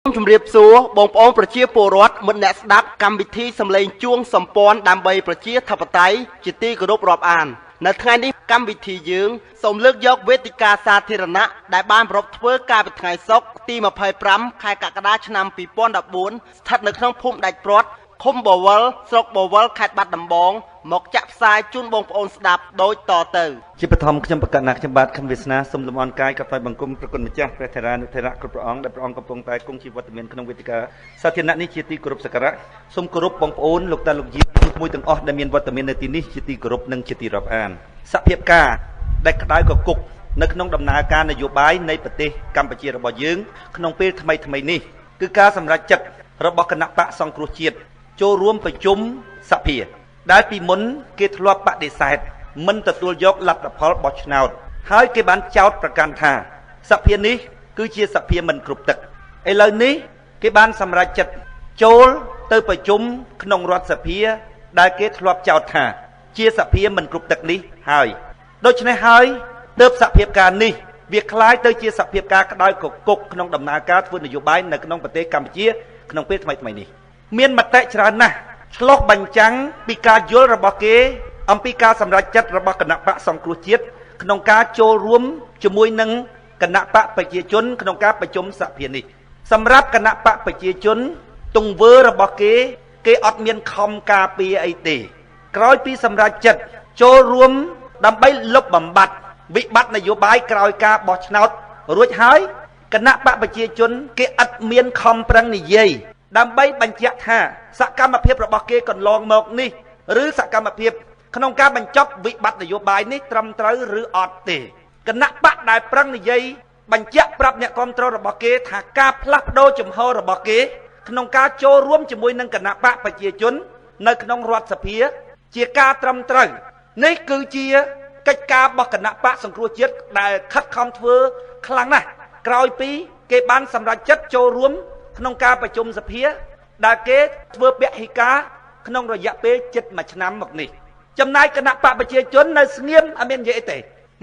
ជំរាបសួរបងប្អូនប្រជាពលរដ្ឋមិត្តអ្នកស្ដាប់កម្មវិធីសម្លេងជួងសម្ព័ន្ធដើម្បីប្រជាធិបតេយ្យជាទីគោរពរាប់អាននៅថ្ងៃនេះកម្មវិធីយើងសូមលើកយកវេទិកាសាធារណៈដែលបានប្រពធ្វើកាលពីថ្ងៃសុក្រទី25ខែកក្កដាឆ្នាំ2014ស្ថិតនៅក្នុងភូមិដាច់ព្រាត់ឃុំបវលស្រុកបវលខេត្តបាត់ដំបងមកចាក់ផ្សាយជូនបងប្អូនស្ដាប់ដូចតទៅជាបឋមខ្ញុំប្រកាសណាខ្ញុំបាទខំវាសនាសូមលំអរកាយក៏ថ្វាយបង្គំប្រគុណម្ចាស់ព្រះធរានុធរៈគ្រប់ព្រះអង្គដែលព្រះអង្គកំពុងតែគង់ជីវិតមានក្នុងវេទិកាសាធារណៈនេះជាទីគោរពសក្ការៈសូមគោរពបងប្អូនលោកតាលោកយាយមួយទាំងអស់ដែលមានវត្តមាននៅទីនេះជាទីគោរពនិងជាទីរាប់អានសភាពការដែលក្តៅកគុកនៅក្នុងដំណើរការនយោបាយនៃប្រទេសកម្ពុជារបស់យើងក្នុងពេលថ្មីនេះគឺការសម្រេចចិត្តរបស់គណៈបកសង្គ្រោះជាតិចូលរួមប្រជុំសភាដែលពីមុនគេធ្លាប់បដិសេធមិនទទួលយកលទ្ធផលបោះឆ្នោតហើយគេបានចោទប្រកាន់ថាសភានេះគឺជាសភាមិនគ្រប់ទឹកឥឡូវនេះគេបានសម្រេចចិត្តចូលទៅប្រជុំក្នុងរដ្ឋសភាដែលគេធ្លាប់ចោទថាជាសភាមិនគ្រប់ទឹកនេះហើយដូច្នេះហើយទើបសភាពការនេះវាคล้ายទៅជាសភាពការក្តៅកគុកក្នុងដំណើរការធ្វើនយោបាយនៅក្នុងប្រទេសកម្ពុជាក្នុងពេលថ្មីនេះមានមតិច្រើនណាស់ឆ្លុះបញ្ចាំងពីការយល់របស់គេអំពីការសម្រេចចិត្តរបស់គណៈបកសង្គ្រោះជាតិក្នុងការចូលរួមជាមួយនឹងគណៈបកប្រជាជនក្នុងការប្រជុំសភានេះសម្រាប់គណៈបកប្រជាជនទង្វើរបស់គេអត់មានខំការពារអីទេក្រោយពីសម្រេចចិត្តចូលរួមដើម្បីលុបបំបាត់វិបត្តិនយោបាយក្រោយការបោះឆ្នោតរួចហើយគណៈបកប្រជាជនគេអត់មានខំប្រឹងនិយាយដើម្បីបញ្ជាក់ថាសកម្មភាពរបស់គេកន្លងមកនេះឬសកម្មភាពក្នុងការបញ្ចប់វិបត្តិនយោបាយនេះត្រឹមត្រូវឬអត់ទេគណៈបកដែលប្រឹងនិយាយបញ្ជាក់ប្រាប់អ្នកគ្រប់គ្រងរបស់គេថាការផ្លាស់ប្ដូរជំហររបស់គេក្នុងការចូលរួមជាមួយនឹងគណៈបកប្រជាជននៅក្នុងរដ្ឋសភាជាការត្រឹមត្រូវនេះគឺជាកិច្ចការរបស់គណៈបកសង្គ្រោះជាតិដែលខិតខំធ្វើខ្លាំងណាស់ក្រោយពីគេបានសម្រេចចិត្តចូលរួមក្នុងការប្រជុំសភាដែលគេធ្វើពហិការក្នុងរយៈពេលជិត1ឆ្នាំមកនេះចំណែកគណៈបកប្រជាជននៅស្ងៀមអត់មាននិយាយទេ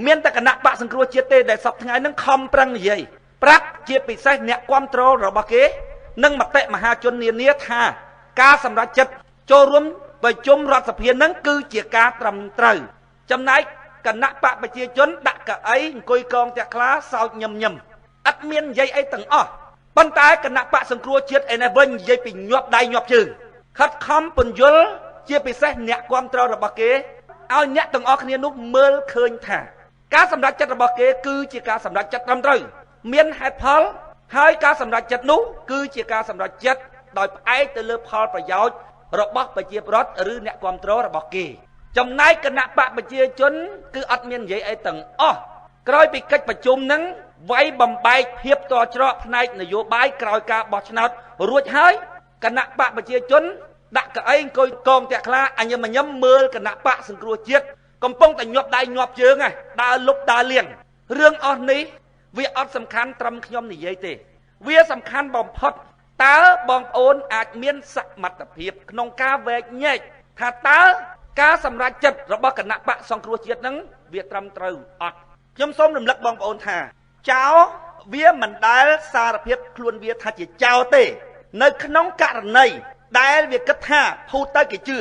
មានតែគណៈបកសង្គ្រោះជាតិទេដែលសពថ្ងៃហ្នឹងខំប្រឹងនិយាយប្រាប់ជាពិសេសអ្នកគ្រប់គ្រងរបស់គេនិងមតិមហាជននានាថាការសម្រេចចិត្តចូលរួមប្រជុំរដ្ឋសភាហ្នឹងគឺជាការត្រឹមត្រូវចំណែកគណៈបកប្រជាជនដាក់កៅអីអង្គុយកងតាក់ខ្លាសោចញឹមអត់មាននិយាយអីទាំងអស់ប៉ុន្តែគណៈបកសង្គ្រោះជាតិឯនេះវិញនិយាយពីញាប់ដៃញាប់ជើងខិតខំពន្យល់ជាពិសេសអ្នកគ្រប់គ្រងរបស់គេឲ្យអ្នកទាំងអស់គ្នានោះមើលឃើញថាការសម្រេចចិត្តរបស់គេគឺជាការសម្រេចចិត្តត្រឹមត្រូវមានហេតុផលហើយការសម្រេចចិត្តនោះគឺជាការសម្រេចចិត្តដោយផ្អែកទៅលើផលប្រយោជន៍របស់ប្រជាពលរដ្ឋឬអ្នកគ្រប់គ្រងរបស់គេចំណែកគណៈបកប្រជាជនគឺអត់មាននិយាយអីទាំងអស់ក្រោយពីកិច្ចប្រជុំហ្នឹងវាយបំបែកភាពតច្រកផ្នែកនយោបាយក្រោយការបោះឆ្នោតរួចហើយគណៈបកប្រជាជនដាក់កៅអីអង្គុយកងតាក់ខ្លាអញញឹមមើលគណៈបកសង្គ្រោះជាតិកំពុងតែញាប់ដៃញាប់ជើងដើរលុបដើរលៀងរឿងអស់នេះវាអត់សំខាន់ត្រឹមខ្ញុំនិយាយទេវាសំខាន់បំផុតតើបងប្អូនអាចមានសមត្ថភាពក្នុងការវែកញែកថាតើការសម្រេចចិត្តរបស់គណៈបកសង្គ្រោះជាតិនឹងវាត្រឹមត្រូវអត់ខ្ញុំសូមរំលឹកបងប្អូនថាចោលវាមិនដែលសារភាពខ្លួនវាថាជាចោលទេនៅក្នុងករណីដែលវាគិតថាភូតទៅគេជឿ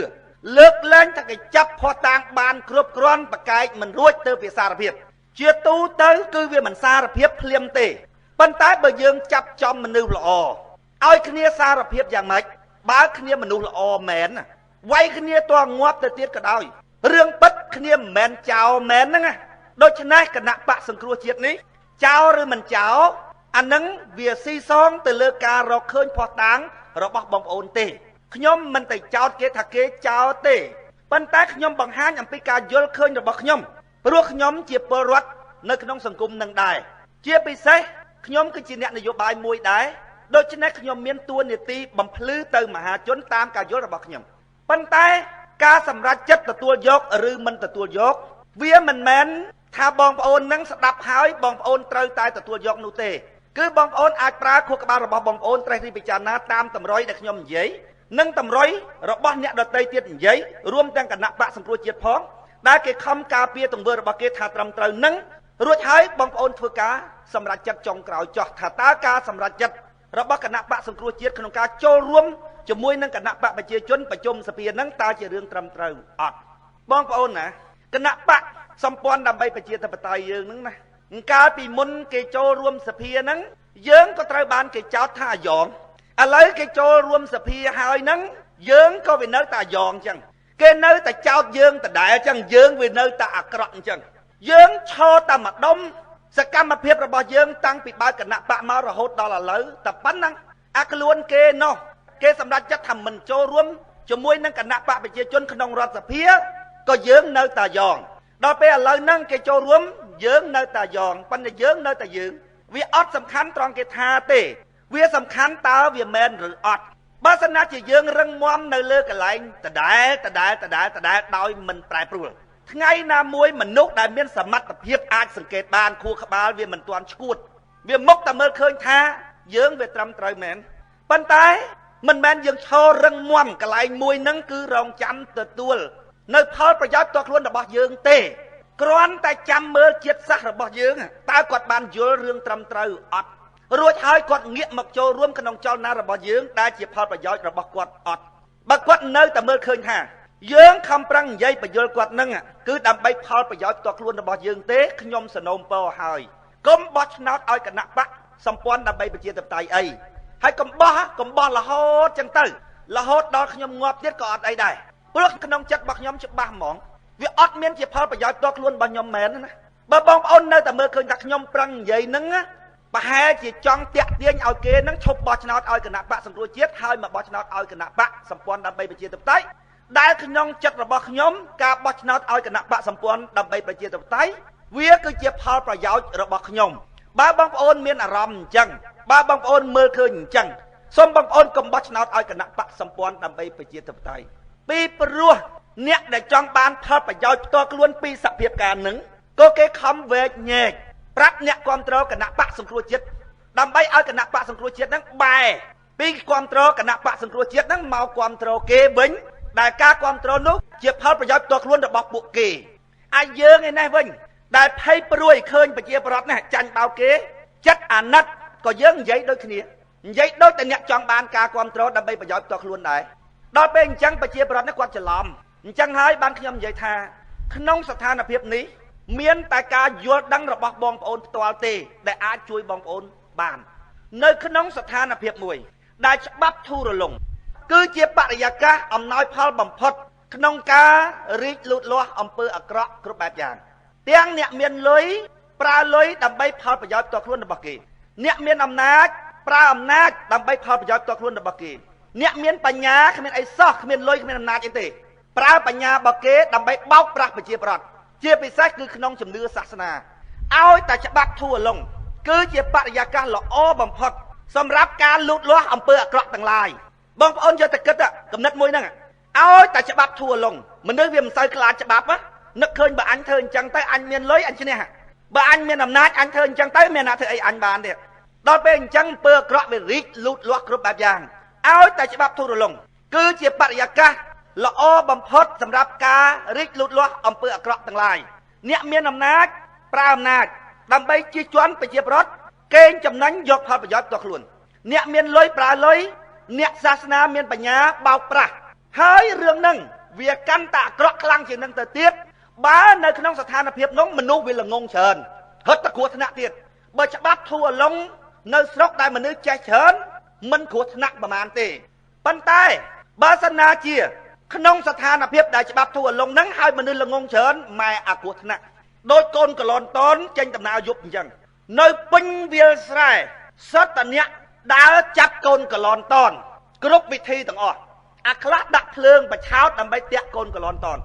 លើកលែងថាគេចាប់ផោះតាំងបានគ្រប់គ្រាន់ប្រកែកមិនរួចទៅវាសារភាពជាទូទៅគឺវាមិនសារភាពភ្លាមទេប៉ុន្តែបើយើងចាប់ចំមនុស្សល្អឲ្យគ្នាសារភាពយ៉ាងម៉េចបើគ្នាមនុស្សល្អមែនវាយគ្នាតងាប់ទៅទៀតក៏ដោយរឿងពិតគ្នាមិនមែនចោលមែនហ្នឹងដូច្នេះគណៈបកសង្គ្រោះជាតិនេះចោលឬមិនចោលអានឹងវាស៊ីសងទៅលើការរកឃើញផោះតាំងរបស់បងប្អូនទេខ្ញុំមិនតែចោទគេថាគេចោលទេប៉ុន្តែខ្ញុំបង្ហាញអំពីការយល់ឃើញរបស់ខ្ញុំព្រោះខ្ញុំជាពលរដ្ឋនៅក្នុងសង្គមនឹងដែរជាពិសេសខ្ញុំគឺជាអ្នកនយោបាយមួយដែរដូច្នេះខ្ញុំមានតួនាទីបំភ្លឺទៅមហាជនតាមការយល់របស់ខ្ញុំប៉ុន្តែការសម្រេចចិត្តទទួលយកឬមិនទទួលយកវាមិនមែនថាបងប្អូននឹងស្ដាប់ហើយបងប្អូនត្រូវតែទទួលយកនោះទេគឺបងប្អូនអាចប្រើខួរក្បាលរបស់បងប្អូនត្រេះរិះពិចារណាតាមតម្រុយដែលខ្ញុំនិយាយនិងតម្រុយរបស់អ្នកដទៃទៀតនិយាយរួមទាំងគណៈបកសង្គ្រោះជាតិផងដែលគេខំការពារទង្វើរបស់គេថាត្រឹមត្រូវនឹងរួចហើយបងប្អូនធ្វើការសម្រេចចិត្តចុងក្រោយចោះថាតើការសម្រេចចិត្ត របស់គណៈបកសង្គ្រោះជាតិក្នុងការចូលរួមជាមួយនឹងគណៈបកប្រជាជនប្រជុំសភាហ្នឹងតើជារឿងត្រឹមត្រូវអត់បងប្អូនណាគណៈបកសម្ព័ន្ធដើម្បីប្រជាធិបតេយ្យយើងហ្នឹងណាកាលពីមុនគេចូលរួមសភាហ្នឹងយើងក៏ត្រូវបានគេចោទថាអាយ៉ងឥឡូវគេចូលរួមសភាហើយហ្នឹងយើងក៏វានៅតែអាយ៉ងអញ្ចឹងគេនៅតែចោទយើងដដែលអញ្ចឹងយើងវានៅតែអាក្រក់អញ្ចឹងយើងឈរតែម្ដុំសកម្មភាពរបស់យើងតាំងពីបើកគណៈបកមករហូតដល់ឥឡូវតែប៉ុណ្ណឹងអាខ្លួនគេនោះគេសម្រេចចិត្តថាមិនចូលរួមជាមួយនឹងគណៈបកប្រជាជនក្នុងរដ្ឋសភាក៏យើងនៅតែយ៉ងដល់ពេលឥឡូវហ្នឹងគេចូលរួមយើងនៅតែយ៉ងប៉ុន្តែយើងនៅតែយើងវាអត់សំខាន់ត្រង់គេថាទេវាសំខាន់តើវាមែនឬអត់បើសិនណាជាយើងរឹងមាំនៅលើកន្លែងដដែលដោយមិនប្រែប្រួលថ្ងៃណាមួយមនុស្សដែលមានសមត្ថភាពអាចសង្កេតបានខួរក្បាលវាមិនទាន់ឈួតវាមុខតែមើលឃើញថាយើងវាត្រឹមត្រូវមែនប៉ុន្តែមិនមែនយើងឈររឹងមាំកន្លែងមួយហ្នឹងគឺរងចាំទទួលនៅផលប្រយោជន៍ផ្ទាល់ខ្លួនរបស់យើងទេគ្រាន់តែចាំមើលជាតិសាសន៍របស់យើងតើគាត់បានយល់រឿងត្រឹមត្រូវអត់រួចហើយគាត់ងាកមកចូលរួមក្នុងចលនារបស់យើងដែលជាផលប្រយោជន៍របស់គាត់អត់បើគាត់នៅតែមើលឃើញថាយើងខំប្រឹងនិយាយបញ្យល់គាត់នឹងគឺដើម្បីផលប្រយោជន៍ផ្ទាល់ខ្លួនរបស់យើងទេខ្ញុំសនំពរហើយកុំបោះឆ្នោតឲ្យគណៈបកសម្ព័ន្ធដើម្បីប្រជាធិបតេយ្យអីហើយកុំបោះរហូតចឹងទៅរហូតដល់ខ្ញុំងាប់ទៀតក៏អត់អីដែរព្រោះក្នុងចិត្តរបស់ខ្ញុំច្បាស់ហ្មងវាអត់មានជាផលប្រយោជន៍ផ្ទាល់ខ្លួនរបស់ខ្ញុំមែនណាបើបងប្អូននៅតែមើលឃើញថាខ្ញុំប្រឹងនិយាយហ្នឹងប្រហែលជាចង់តាក់ទាញឲ្យគេហ្នឹងឈប់បោះឆ្នោតឲ្យគណៈបកសង្គ្រោះជាតិហើយមកបោះឆ្នោតឲ្យគណៈបកសម្ព័ន្ធដើម្បីប្រជាធិបតេយ្យដែលក្នុងចិត្តរបស់ខ្ញុំការបោះឆ្នោតឲ្យគណៈបកសម្ព័ន្ធដើម្បីប្រជាធិបតេយ្យវាគឺជាផលប្រយោជន៍របស់ខ្ញុំបើបងប្អូនមានអារម្មណ៍អញ្ចឹងបើបងប្អូនមើលឃើញអញ្ចឹងសូមបងប្អូនកុំបោះឆ្នោតឲ្យគណៈបកសម្ព័ន្ធដើម្បីប្រជាធិបតេយ្យពីព្រោះអ្នកដែលចង់បានផលប្រយោជន៍ផ្ទាល់ខ្លួនពីសភាពការនឹងក៏គេខំវែកញែកប្រាប់អ្នកគ្រប់គ្រងគណៈបកសង្គ្រោះជាតិដើម្បីឲ្យគណៈបកសង្គ្រោះជាតិហ្នឹងបែរពីគ្រប់គ្រងគណៈបកសង្គ្រោះជាតិហ្នឹងមកគ្រប់គ្រងគេវិញដែលការគ្រប់គ្រងនោះជាផលប្រយោជន៍ផ្ទាល់ខ្លួនរបស់ពួកគេហើយយើងឯនេះវិញដែលភ័យព្រួយឃើញប្រជាប្រដ្ឋនេះចាញ់បោកគេចិត្តអាណិតក៏យើងនិយាយដូចគ្នានិយាយដូចតែអ្នកចង់បានការគ្រប់គ្រងដើម្បីប្រយោជន៍ផ្ទាល់ខ្លួនដែរដល់ពេលអញ្ចឹងប្រជាប្រដ្ឋនេះគាត់ច្រឡំអញ្ចឹងហើយបានខ្ញុំនិយាយថាក្នុងស្ថានភាពនេះមានតែការយល់ដឹងរបស់បងប្អូនផ្ទាល់ទេដែលអាចជួយបងប្អូនបាននៅក្នុងស្ថានភាពមួយដែលច្បាប់ធូររលុងគឺជាបរិយាកាសអំណោយផលបំផុតក្នុងការរីកលូតលាស់អំពើអាក្រក់គ្រប់បែបយ៉ាងទាំងអ្នកមានលុយប្រើលុយដើម្បីផលប្រយោជន៍ផ្ទាល់ខ្លួនរបស់គេអ្នកមានអំណាចប្រើអំណាចដើម្បីផលប្រយោជន៍ផ្ទាល់ខ្លួនរបស់គេអ្នកមានបញ្ញាគ្មានអីសោះគ្មានលុយគ្មានអំណាចអីទេប្រើបញ្ញារបស់គេដើម្បីបោកប្រាស់ប្រជាប្រដ្ឋជាពិសេសគឺក្នុងជំនឿសាសនាឲ្យតែច្បាប់ធូរលុងគឺជាបរិយាកាសល្អបំផុតសម្រាប់ការលូតលាស់អំពើអាក្រក់ទាំងឡាយបងប្អូនយកតែគិតកំណត់មួយហ្នឹងឲ្យតែច្បាប់ធូរលុងមនុស្សវាមិនសូវខ្លាចច្បាប់នឹកឃើញបើអញធ្វើអញ្ចឹងទៅអញមានលុយអញឈ្នះបើអញមានអំណាចអញធ្វើអញ្ចឹងទៅមានអ្នកធ្វើអីអញបានទេដល់ពេលអញ្ចឹងអំពើអាក្រក់វារីកលូតលាស់គ្រប់បែបយ៉ាងឲ្យតែច្បាប់ធូរលុងគឺជាបរិយាកាសល្អបំផុតសម្រាប់ការរីកលូតលាស់អំពើអាក្រក់ទាំងឡាយអ្នកមានអំណាចប្រើអំណាចដើម្បីជិះជាន់ប្រជាប្រដ្ឋកេងចំណេញយកផលប្រយោជន៍ផ្ទាល់ខ្លួនអ្នកមានលុយប្រើលុយអ្នកសាសនាមានបញ្ញាបោកប្រាស់ហើយរឿងហ្នឹងវាកាន់តែអាក្រក់ខ្លាំងជាងនឹងទៅទៀតបើនៅក្នុងស្ថានភាពនោះមនុស្សវាល្ងងច្រើនហត់តែគ្រោះថ្នាក់ទៀតបើច្បាប់ធូរលុងនៅស្រុកដែលមនុស្សចេះច្រើនមិនគ្រោះថ្នាក់ប្រហែលទេប៉ុន្តែបើសិនណាជាក្នុងស្ថានភាពដែលច្បាប់ធូរលុងហ្នឹងហើយមនុស្សល្ងងច្រើនម៉ែអាគ្រោះថ្នាក់ដោយកូនកលនតនចេញដំណើរយប់អញ្ចឹងនៅពេញវាលស្រែសិតតអ្នកដើរចាប់កូនកលនតនគ្រប់វិធីទាំងអស់អាខ្លះដាក់ភ្លើងបឆោតដើម្បីតាក់កូនកលនតន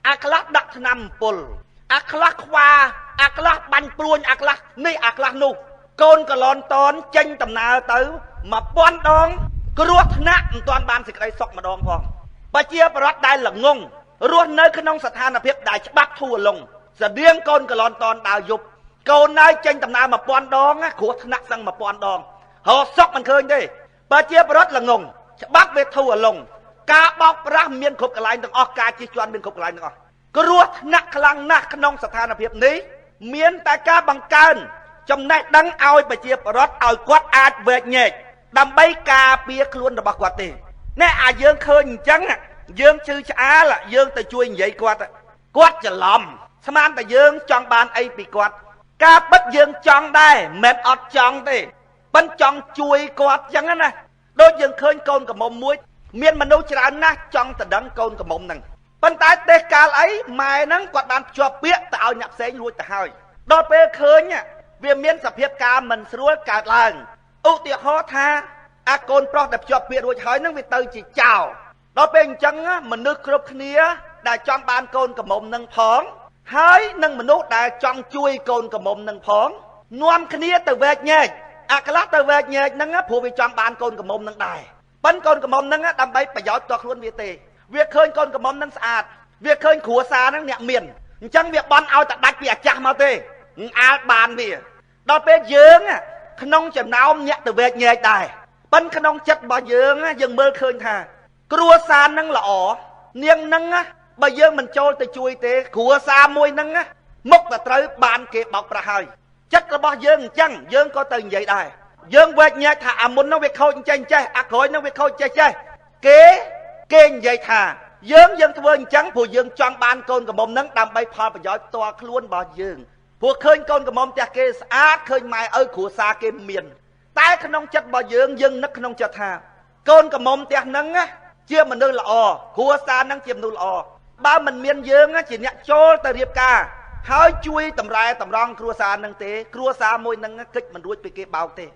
អាខ្លះដាក់ថ្នាំអំពុលអាខ្លះខ្វាអាខ្លះបាញ់ព្រួញអាខ្លះនេះអាខ្លះនោះកូនកលនតនចេញដំណើរទៅ1000ដងគ្រោះថ្នាក់មិនទាន់បានសេចក្តីសុខម្ដងផងប្រជាប្រដ្ឋដែលល្ងងរស់នៅក្នុងស្ថានភាពដែលច្បាប់ធូរលុងស្តៀងកូនកលនតនដើរយប់កូនណៃចេញដំណើរ1000ដងគ្រោះថ្នាក់សឹង1000ដងរកសុខមិនឃើញទេប្រជាប្រដ្ឋល្ងងច្បាប់វាធូរលុងការបោកប្រាស់មានគ្រប់កន្លែងទាំងអស់ការជិះជាន់មានគ្រប់កន្លែងទាំងអស់គ្រោះថ្នាក់ខ្លាំងណាស់ក្នុងស្ថានភាពនេះមានតែការបង្កើនចំណេះដឹងឲ្យប្រជាប្រដ្ឋឲ្យគាត់អាចវែកញែក ដើម្បីការពារខ្លួនរបស់គាត់ទេណែអាយើងឃើញអញ្ចឹងយើងជឿឆ្អាលយើងទៅជួយនិយាយគាត់ច្រឡំស្មានតែយើងចង់បានអីពីគាត់ការពិតយើងចង់ដែរមិនអត់ចង់ទេប៉ិនចង់ជួយគាត់អញ្ចឹងណាដូចយើងឃើញកូនកំមុំមួយមានមនុស្សច្រើនណាស់ចង់ទៅដឹងកូនកំមុំហ្នឹងប៉ុន្តែទេកាលអីម៉ែហ្នឹងគាត់បានភ្ជាប់ពាក្យទៅឲ្យអ្នកផ្សេងរួចទៅហើយដល់ពេលឃើញវាមានសភាពការមិនស្រួលកើតឡើងឧទាហរណ៍ថាអាកូនប្រុសដែលភ្ជាប់ពាក្យរួចហើយហ្នឹងវាទៅជាចោលដល់ពេលអញ្ចឹងមនុស្សគ្រប់គ្នាដែលចង់បានកូនកំមុំនឹងផងហើយនឹងមនុស្សដែលចង់ជួយកូនកំមុំនឹងផងនាំគ្នាទៅវែកញែកអាខ្លះទៅវែកញែកហ្នឹងព្រោះវាចង់បានកូនកំមុំនឹងដែរប៉ិនកូនកំមុំហ្នឹងដើម្បីប្រយោជន៍ផ្ទាល់ខ្លួនវាទេវាឃើញកូនកំមុំនឹងស្អាតវាឃើញគ្រួសារហ្នឹងអ្នកមានអញ្ចឹងវាបន់ឲ្យតែដាច់ពីអាចាស់មកទេអាលបានវាដល់ពេលយើងក្នុងចំណោមអ្នកទៅវែកញែកដែរប៉ិនក្នុងចិត្តរបស់យើងមើលឃើញថាគ្រួសារហ្នឹងល្អនាងហ្នឹងបើយើងមិនចូលទៅជួយទេគ្រួសារមួយហ្នឹងមុខតែត្រូវបានគេបោកប្រាស់ហើយចិត្តរបស់យើងអញ្ចឹងយើងក៏ទៅនិយាយដែរយើងវែកញែកថាអាមុនហ្នឹងវាខូចអញ្ចេះអាក្រោយហ្នឹងវាខូចចេះគេនិយាយថាយើងធ្វើអញ្ចឹងព្រោះយើងចង់បានកូនកំមុំហ្នឹងដើម្បីផលប្រយោជន៍ផ្ទាល់ខ្លួនរបស់យើងព្រោះឃើញកូនកំមុំផ្ទះគេស្អាតឃើញម៉ែឪគ្រួសារគេមានតែក្នុងចិត្តរបស់យើងនឹកក្នុងចិត្តថាកូនកំមុំផ្ទះហ្នឹងជាមនុស្សល្អគ្រួសារហ្នឹងជាមនុស្សល្អបើមិនមានយើងជាអ្នកចូលទៅរៀបការហើយជួយតម្រែតម្រង់គ្រួសារហ្នឹងទេគ្រួសារមួយហ្នឹងគិតមិនរួចពីគេបោកទេ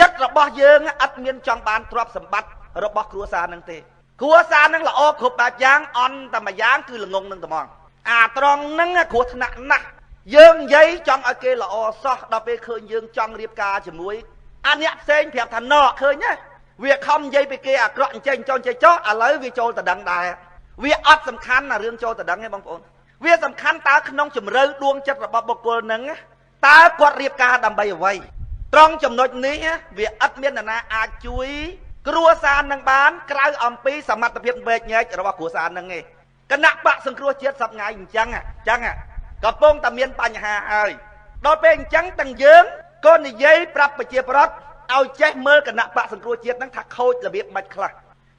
ចិត្តរបស់យើងអត់មានចង់បានទ្រព្យសម្បត្តិរបស់គ្រួសារហ្នឹងទេគ្រួសារហ្នឹងល្អគ្រប់បែបយ៉ាងអន់តែមួយយ៉ាងគឺល្ងងនឹងត្មងអាត្រង់ហ្នឹងគ្រោះថ្នាក់ណាស់យើងនិយាយចង់ឲ្យគេល្អសោះដល់ពេលឃើញយើងចង់រៀបការជាមួយអាអ្នកផ្សេងប្រាប់ថាណោឃើញទេវាខំនិយាយពីគេអាក្រក់អញ្ចឹងចង់ចេះចោះឥឡូវវាចូលទៅដឹងដែរវាអត់សំខាន់ណារឿងចូលទៅដឹងទេបងប្អូនវាសំខាន់តើក្នុងជំរឿដួងចិត្តរបស់បុគ្គលហ្នឹងតើគាត់រៀបការដើម្បីអ្វីត្រង់ចំណុចនេះវាអត់មាននរណាអាចជួយគ្រួសារនឹងបានក្រៅអំពីសមត្ថភាពវែកញែករបស់គ្រួសារនឹងទេគណៈបកសង្គ្រោះជាតិសប្ងៃអញ្ចឹងកំពុងតែមានបញ្ហាហើយដល់ពេលអញ្ចឹងទាំងយើងក៏និយាយប្រាប់ប្រជាប្រដ្ឋឲ្យចេះមើលគណៈបកសង្គ្រោះជាតិហ្នឹងថាខូចរបៀបមិនខ្លះ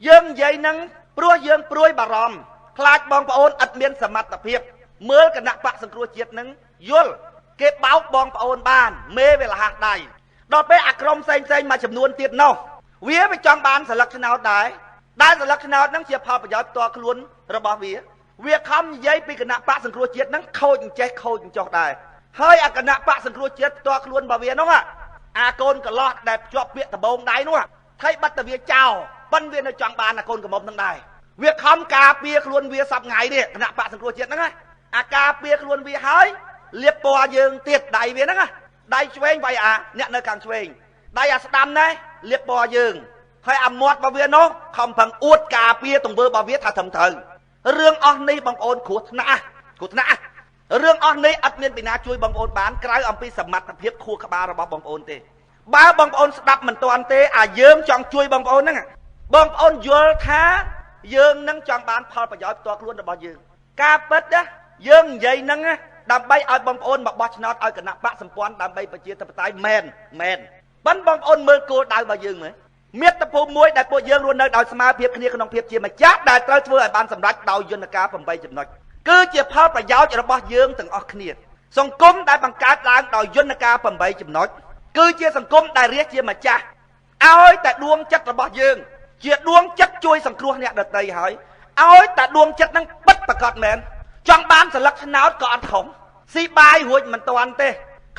យើងនិយាយហ្នឹងព្រោះយើងព្រួយបារម្ភខ្លាចបងប្អូនអត់មានសមត្ថភាពមើលគណៈបកសង្គ្រោះជាតិហ្នឹងយល់គេបោកបងប្អូនបានមេវាលះដៃដល់ពេលអាក្រុមផ្សេងមួយចំនួនទៀតនោះវាចង់បានស្លឹកឆ្នោតដែរស្លឹកឆ្នោតហ្នឹងជាផលប្រយោជន៍ផ្ទាល់ខ្លួនរបស់វាខំនិយាយពីគណៈបកសង្គ្រោះជាតិហ្នឹងខូចអញ្ចេះខូចអញ្ចោះដែរហើយអាគណៈបកសង្គ្រោះជាតិផ្ទាល់ខ្លួនរបស់វានោះអាកូនកន្លោះដែលភ្ជាប់ពាក្យដបងដៃនោះថៃបាត់តែវាចោលប៉ុនវានៅចង់បានអាកូនកំមុំហ្នឹងដែរវាខំការពារខ្លួនវាសប្ងៃនេះគណៈបកសង្គ្រោះជាតិហ្នឹងអាការពារខ្លួនវាហើយលៀបពណ៌យើងទៀតដៃវាហ្នឹងដៃឆ្វេងវាយអាអ្នកនៅខាងឆ្វេងដៃអាស្ដាំណែលៀបពណ៌យើងហើយអាមាត់របស់វានោះខំប្រឹងអួតការពារទង្វើរបស់វាថាត្រឹមត្រូវរឿងអស់នេះបងប្អូនគ្រោះថ្នាក់រឿងអស់នេះអត់មានពីណាជួយបងប្អូនបានក្រៅអំពីសមត្ថភាពខួរក្បាលរបស់បងប្អូនទេបើបងប្អូនស្ដាប់មិនទាន់ទេអាយើងចង់ជួយបងប្អូនហ្នឹងបងប្អូនយល់ថាយើងនឹងចង់បានផលប្រយោជន៍ផ្ទាល់ខ្លួនរបស់យើងការពិតណាយើងនិយាយហ្នឹងដើម្បីឲ្យបងប្អូនមកបោះឆ្នោតឲ្យគណៈបកសម្ព័ន្ធដើម្បីប្រជាធិបតេយ្យមែនប៉ុន្តែបងប្អូនមើលគោលដៅរបស់យើងមើលមាតុភូមិមួយដែលពួកយើងរស់នៅដោយស្មារតីគ្នាក្នុងភាពជាម្ចាស់ដែលត្រូវធ្វើឲ្យបានសម្រេចដោយយន្តការ8ចំណុចគឺជាផលប្រយោជន៍របស់យើងទាំងអស់គ្នាសង្គមដែលបង្កើតឡើងដោយយន្តការ8ចំណុចគឺជាសង្គមដែលរាជជាម្ចាស់ឲ្យតែដួងចិត្តរបស់យើងជាដួងចិត្តជួយសង្គ្រោះអ្នកដទៃហើយឲ្យតែដួងចិត្តនឹងពិតប្រាកដមែនចង់បានស្លឹកឆ្នោតក៏អត់ខំស៊ីបាយរួចមិនតាន់ទេ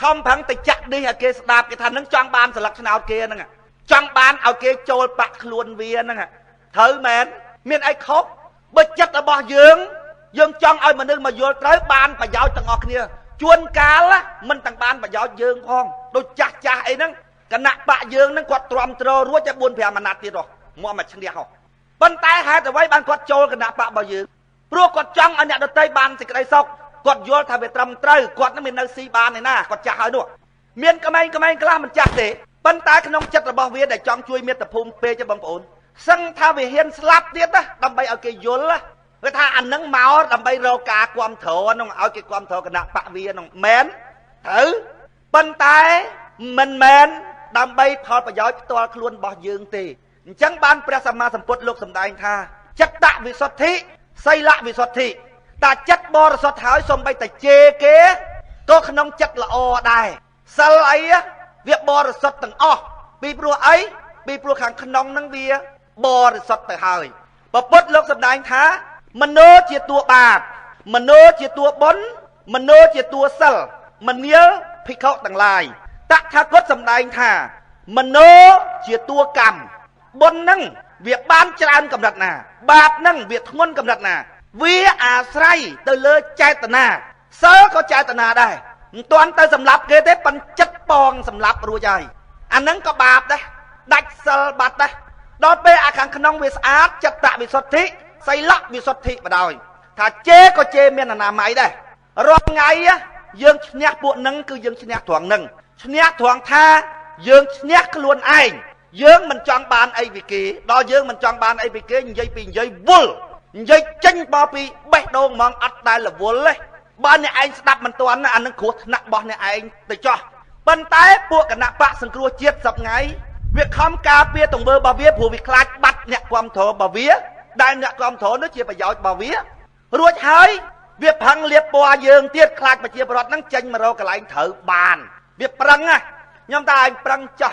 ខំប្រឹងទៅចាក់នេះឲ្យគេស្ដាប់គេថានឹងចង់បានស្លឹកឆ្នោតគេហ្នឹងចង់បានឲ្យគេចូលបាក់ខ្លួនវាហ្នឹងត្រូវមែនមានអីខុសបើចិត្តរបស់យើងចង់ឲ្យមនុស្សមកយល់ត្រូវបានប្រយោជន៍ទាំងអស់គ្នាជួនកាលមិនទាំងបានប្រយោជន៍យើងផងដូចចាស់អីហ្នឹងគណៈបកយើងហ្នឹងគាត់ទ្រាំទ្ររួចតែ 4-5 អាណត្តិទៀតហ៎មកឈ្នះហ៎ប៉ុន្តែហេតុអ្វីបានគាត់ចូលគណៈបករបស់យើងព្រោះគាត់ចង់ឲ្យអ្នកដទៃបានសេចក្តីសុខគាត់យល់ថាវាត្រឹមត្រូវគាត់នឹងមាននៅស៊ីបានឯណាគាត់ចាស់ហើយនោះមានក្មេងខ្លះមិនចាស់ទេប៉ុន្តែក្នុងចិត្តរបស់វាដែលចង់ជួយមាតុភូមិពេកទេបងប្អូនសឹងថាវាហ៊ានស្លាប់ទៀតណាដើម្បីឲ្យគេយល់វាថាអានឹងមកដើម្បីរកការគ្រប់គ្រងនោះឲ្យគេគ្រប់គ្រងគណៈបកវានោះមែនត្រូវប៉ុន្តែមិនមែន ដើម្បីផលប្រយោជន៍ផ្ទាល់ខ្លួនរបស់យើងទេអញ្ចឹងបានព្រះសម្មាសម្ពុទ្ធលោកសម្ដែងថាចិត្តវិសុទ្ធិសីលវិសុទ្ធិតាចិត្តបរិសុទ្ធហើយសូម្បីតែជេរគេក៏ក្នុងចិត្តល្អដែរសិលអីវាបរិសុទ្ធទាំងអស់ពីព្រោះអីពីព្រោះខាងក្នុងហ្នឹងវាបរិសុទ្ធទៅហើយព្រះពុទ្ធលោកសម្ដែងថាមโนជាតួបាបមโนជាតួបុណ្យមโนជាតួសិលមនាលភិក្ខុទាំងឡាយតថាគតសម្ដែងថាមโนជាតួកម្មបុណ្យហ្នឹងវាបានច្រើនកម្រិតណាបាបហ្នឹងវាធ្ងន់កម្រិតណាវាអាស្រ័យទៅលើចេតនាសិលក៏ចេតនាដែរមិនទាន់ទៅសម្លាប់គេទេប៉ុន្តែចិត្តបងសម្លាប់រួចហើយអាហ្នឹងក៏បាបដែរដាច់សិលបាត់ដែរដល់ពេលអាខាងក្នុងវាស្អាតចិត្តវិសុទ្ធិសីលវិសុទ្ធិបដ ாய் ថាជេរក៏ជេរមានអនាម័យដែររាល់ថ្ងៃយើងឈ្នះពួកហ្នឹងគឺយើងឈ្នះត្រង់ហ្នឹងឈ្នះត្រង់ថាយើងឈ្នះខ្លួនឯងយើងមិនចង់បានអីពីគេដល់យើងមិនចង់បានអីពីគេនិយាយពីនិយាយវល់និយាយចេញបោពីបេះដូងហ្មងអត់ដែលរវល់ទេបើអ្នកឯងស្ដាប់មិនទាន់អានឹងគ្រោះថ្នាក់របស់អ្នកឯងទៅចោះប៉ុន្តែពួកគណៈបកសង្គ្រោះជាតិសប្ងៃវាខំការពារទង្វើរបស់វាព្រោះវាខ្លាចបាត់អ្នកគ្រប់គ្រងរបស់វាដែលអ្នកគ្រប់គ្រងនោះជាប្រយោជន៍របស់វារួចហើយវាផឹងលៀបពណ៌យើងទៀតខ្លាចប្រជាពលរដ្ឋហ្នឹងចេញមករកកន្លែងត្រូវបានវាប្រឹងខ្ញុំថាឯងប្រឹងចោះ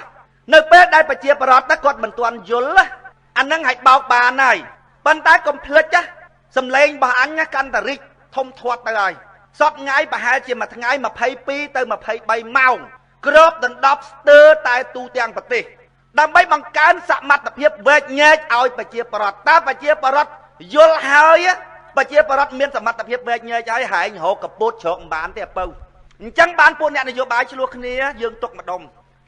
នៅពេលដែលប្រជាពលរដ្ឋគាត់មិនទាន់យល់អាហ្នឹងឲ្យបោកបានហើយប៉ុន្តែកុំភ្លេចសំឡេងរបស់អញកាន់តែរីកធំធាត់ទៅហើយសពថ្ងៃប្រហែលជាមួយថ្ងៃ22ទៅ23ម៉ោងគ្របដណ្ដប់ស្ទើរតែទូទាំងប្រទេសដើម្បីបង្កើនសមត្ថភាពវែកញែកឲ្យប្រជាពលរដ្ឋតើប្រជាពលរដ្ឋយល់ហើយប្រជាពលរដ្ឋមានសមត្ថភាពវែកញែកហើយហែងរកកពូតជ្រកមិនបានទេអពៅអញ្ចឹងបានពួកអ្នកនយោបាយឆ្លោះគ្នាយើងទុកម្ដុំ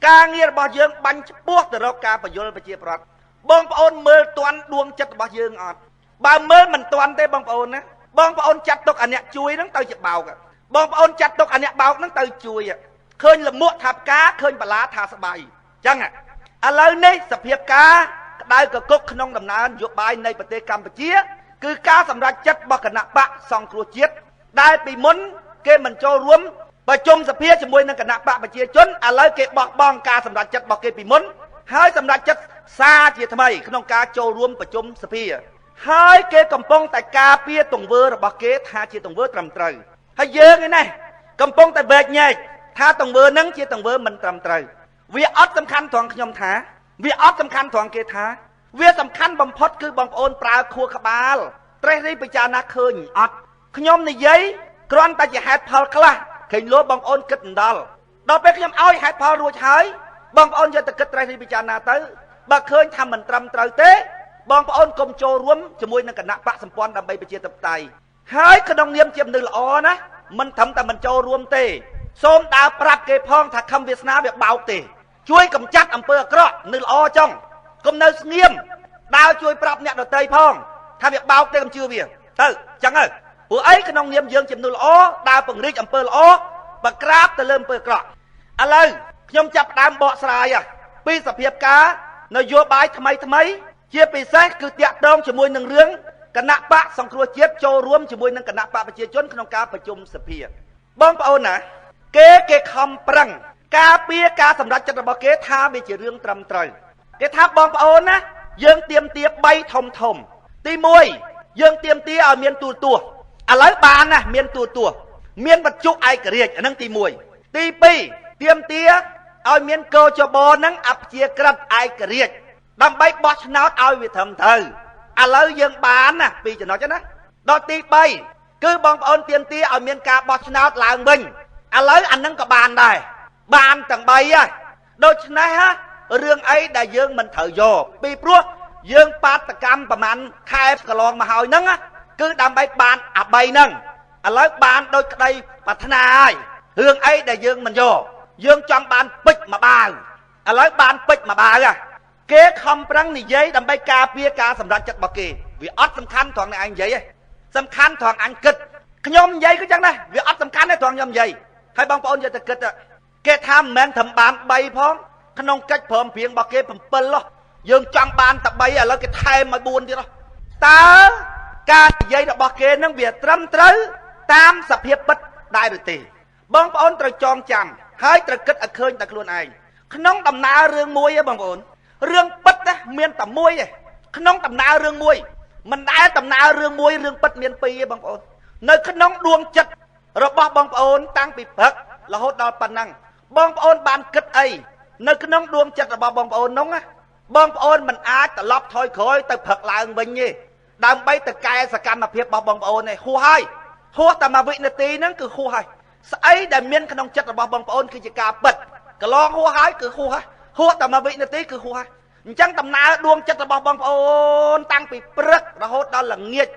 ការងាររបស់យើងបាញ់ឆ្ពោះទៅរកការបញ្យលប្រជាពលរដ្ឋបងប្អូនមើលទាន់ដួងចិត្តរបស់យើងអត់បើមើលមិនទាន់ទេបងប្អូនណាបងប្អូនចាត់ទុកអាអ្នកជួយហ្នឹងទៅជាបោកបងប្អូនចាត់ទុកអាអ្នកបោកហ្នឹងទៅជួយឃើញលមួកថាផ្កាឃើញបលាថាស្បៃអញ្ចឹងឥឡូវនេះសភាពការក្តៅកគុកក្នុងដំណើរនយោបាយនៃប្រទេសកម្ពុជាគឺការសម្រេចចិត្តរបស់គណៈបកសង្គ្រោះជាតិដែលពីមុនគេមិនចូលរួមប្រជុំសភាជាមួយនឹងគណៈបកប្រជាជនឥឡូវគេបោះបង់ការសម្រេចចិត្តរបស់គេពីមុនហើយសម្រេចចិត្តសារជាថ្មីក្នុងការចូលរួមប្រជុំសភាហើយគេកំពុងតែការពារទង្វើរបស់គេថាជាទង្វើត្រឹមត្រូវហើយយើងឯនេះកំពុងតែវែកញែកថាទង្វើហ្នឹងជាទង្វើមិនត្រឹមត្រូវវាអត់សំខាន់ត្រង់ខ្ញុំថាវាអត់សំខាន់ត្រង់គេថាវាសំខាន់បំផុតគឺបងប្អូនប្រើខួរក្បាលត្រេះរិះពិចារណាឃើញអត់ខ្ញុំនិយាយគ្រាន់តែជាហេតុផលខ្លះឃើញលោបងប្អូនគិតដល់ពេលខ្ញុំឲ្យហេតុផលរួចហើយបងប្អូនយកទៅគិតត្រេះរិះពិចារណាទៅបើឃើញថាមិនត្រឹមត្រូវទេបងប្អូនកុំចូលរួមជាមួយនឹងគណៈបកសម្ព័ន្ធដើម្បីប្រជាធិបតេយ្យហើយក្នុងនាមជាមនុស្សល្អណាមិនត្រឹមតែមិនចូលរួមទេសូមដើរប្រាប់គេផងថាខំវាសនាវាបោកទេជួយកម្ចាត់អំពើអាក្រក់នៅល្អចុងកុំនៅស្ងៀមដើរជួយប្រាប់អ្នកដទៃផងថាវាបោកទេកុំជឿវាទៅចឹងទៅព្រោះអីក្នុងនាមយើងជាមនុស្សល្អដើរពង្រីកអំពើល្អបើក្រាបទៅលើអំពើអាក្រក់ឥឡូវខ្ញុំចាប់ដើមបកស្រាយពីសភាពការនយោបាយថ្មីជាពិសេសគឺតាក់ទងជាមួយនឹងរឿងគណៈបកសង្គ្រោះជាតិចូលរួមជាមួយនឹងគណៈបកប្រជាជនក្នុងការប្រជុំសភាបងប្អូនណាគេខំប្រឹងការពារការសម្រេចចិត្តរបស់គេថាវាជារឿងត្រឹមត្រូវគេថាបងប្អូនណាយើងទៀមទា3ធំទី1យើងទៀមទាឲ្យមានទូរទស្សន៍ឥឡូវបានណាមានទូរទស្សន៍មានបច្ចុប្បន្នឯករាជ្យអានឹងទី1ទី2ទៀមទាឲ្យមានកោចបនឹងអព្យាក្រឹតឯករាជ្យដើម្បីបោះឆ្នោតឲ្យវាត្រឹមត្រូវឥឡូវយើងបានណាពីចំណុចណាដល់ទី3គឺបងប្អូនទៀមទាឲ្យមានការបោះឆ្នោតឡើងវិញឥឡូវអានឹងក៏បានដែរបានទាំង3ហើយដូច្នេះរឿងអីដែលយើងមិនត្រូវយកពីព្រោះយើងបាតកម្មប្រមាណខែកន្លងមកហើយហ្នឹងគឺដើម្បីបានអា3ហ្នឹងឥឡូវបានដោយក្តីប្រាថ្នាហើយរឿងអីដែលយើងមិនយកយើងចង់បានពេជ្រមួយបាវឥឡូវបានពេជ្រមួយបាវគេខំប្រឹងនិយាយដើម្បីការពារការសម្រេចចិត្តរបស់គេវាអត់សំខាន់ត្រង់អ្នកឯងនិយាយទេសំខាន់ត្រង់អញគិតខ្ញុំនិយាយក៏ចឹងដែរវាអត់សំខាន់ទេត្រង់ខ្ញុំនិយាយហើយបងប្អូនយកទៅគិតគេថាមិនមែនត្រឹមបាន3ផងក្នុងកិច្ចព្រមព្រៀងរបស់គេ7យើងចង់បានតែ3ឥឡូវគេថែមឲ្យ4ទៀតតើការនិយាយរបស់គេនឹងវាត្រឹមត្រូវតាមសភាពពិតដែរឬទេបងប្អូនត្រូវចងចាំហើយត្រូវគិតឲ្យឃើញតែខ្លួនឯង ក្នុងដំណើររឿងមួយឯងបងប្អូនរឿងពិតណាមានតែមួយឯងក្នុងដំណើររឿងមួយមិនដែលដំណើររឿងមួយរឿងពិតមានពីរឯងបងប្អូននៅក្នុងដួងចិត្តរបស់បងប្អូនតាំងពីព្រឹករហូតដល់ប៉ុណ្ណឹងបងប្អូនបានគិតអីនៅក្នុងដួងចិត្តរបស់បងប្អូននោះណាបងប្អូនមិនអាចត្រឡប់ថយក្រោយទៅព្រឹកឡើងវិញទេដើម្បីទៅកែសកម្មភាពរបស់បងប្អូនទេហួសហើយហួសតែមួយវិនាទីហ្នឹងគឺហួសហើយស្អីដែលមានក្នុងចិត្តរបស់បងប្អូនគឺជាការពិតកន្លងហួសហើយគឺហួសហើយហួសតែមួយវិនាទីគឺហួសហើយអញ្ចឹងដំណើរដួងចិត្តរបស់បងប្អូនតាំងពីព្រឹករហូតដល់ល្ងាច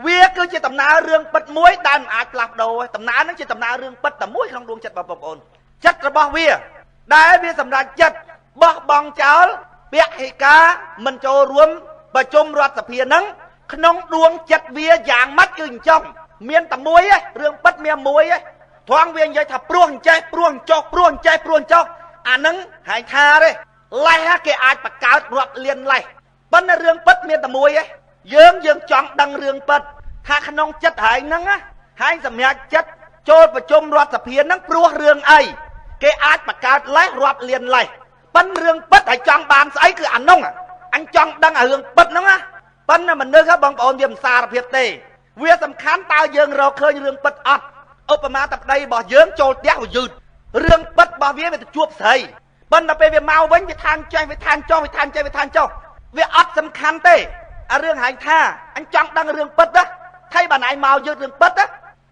វាគឺជាដំណើររឿងពិតមួយដែលមិនអាចផ្លាស់ប្ដូរទេដំណើរហ្នឹងជាដំណើររឿងពិតតែមួយក្នុងដួងចិត្តរបស់បងប្អូនចិត្តរបស់វាដែលវាសម្រេចចិត្តបោះបង់ចោលពហិការមិនចូលរួមប្រជុំរដ្ឋសភាហ្នឹងក្នុងដួងចិត្តវាយ៉ាងម៉េចគឺអញ្ចឹងមានតែមួយឯងរឿងពិតមានមួយឯងត្រង់វានិយាយថាព្រោះអញ្ចេះព្រោះអញ្ចោះព្រោះអញ្ចេះព្រោះអញ្ចោះអាហ្នឹងហែងថាទេលេះគេអាចបង្កើតរដ្ឋលៀនលេះប៉ុន្តែរឿងពិតមានតែមួយឯងយើងចង់ដឹងរឿងពិតថាក្នុងចិត្តហែងហ្នឹងហែងសម្រាប់ចិត្តចូលប្រជុំរដ្ឋសភាហ្នឹងព្រោះរឿងអីគេអាចបង្កើតលេះរដ្ឋលៀនលេះប៉ុន្តែរឿងពិតហើយចង់បានស្អីគឺអានោះអញចង់ដឹងរឿងពិតហ្នឹងប៉ុន្តែមនុស្សបងប្អូនវាមិនសារភាពទេវាសំខាន់តើយើងរកឃើញរឿងពិតអត់ឧបមាតែប្តីរបស់យើងចូលផ្ទះវាយឺតរឿងពិតរបស់វាទៅជួបស្រីប៉ុន្តែពេលវាមកវិញវាថាចេះវាថាចោះវាថាចេះវាថាចោះវាអត់សំខាន់ទេអារឿងហែងថាអញចង់ដឹងរឿងពិតណាថៃបានឯងមកយឺតរឿងពិតណា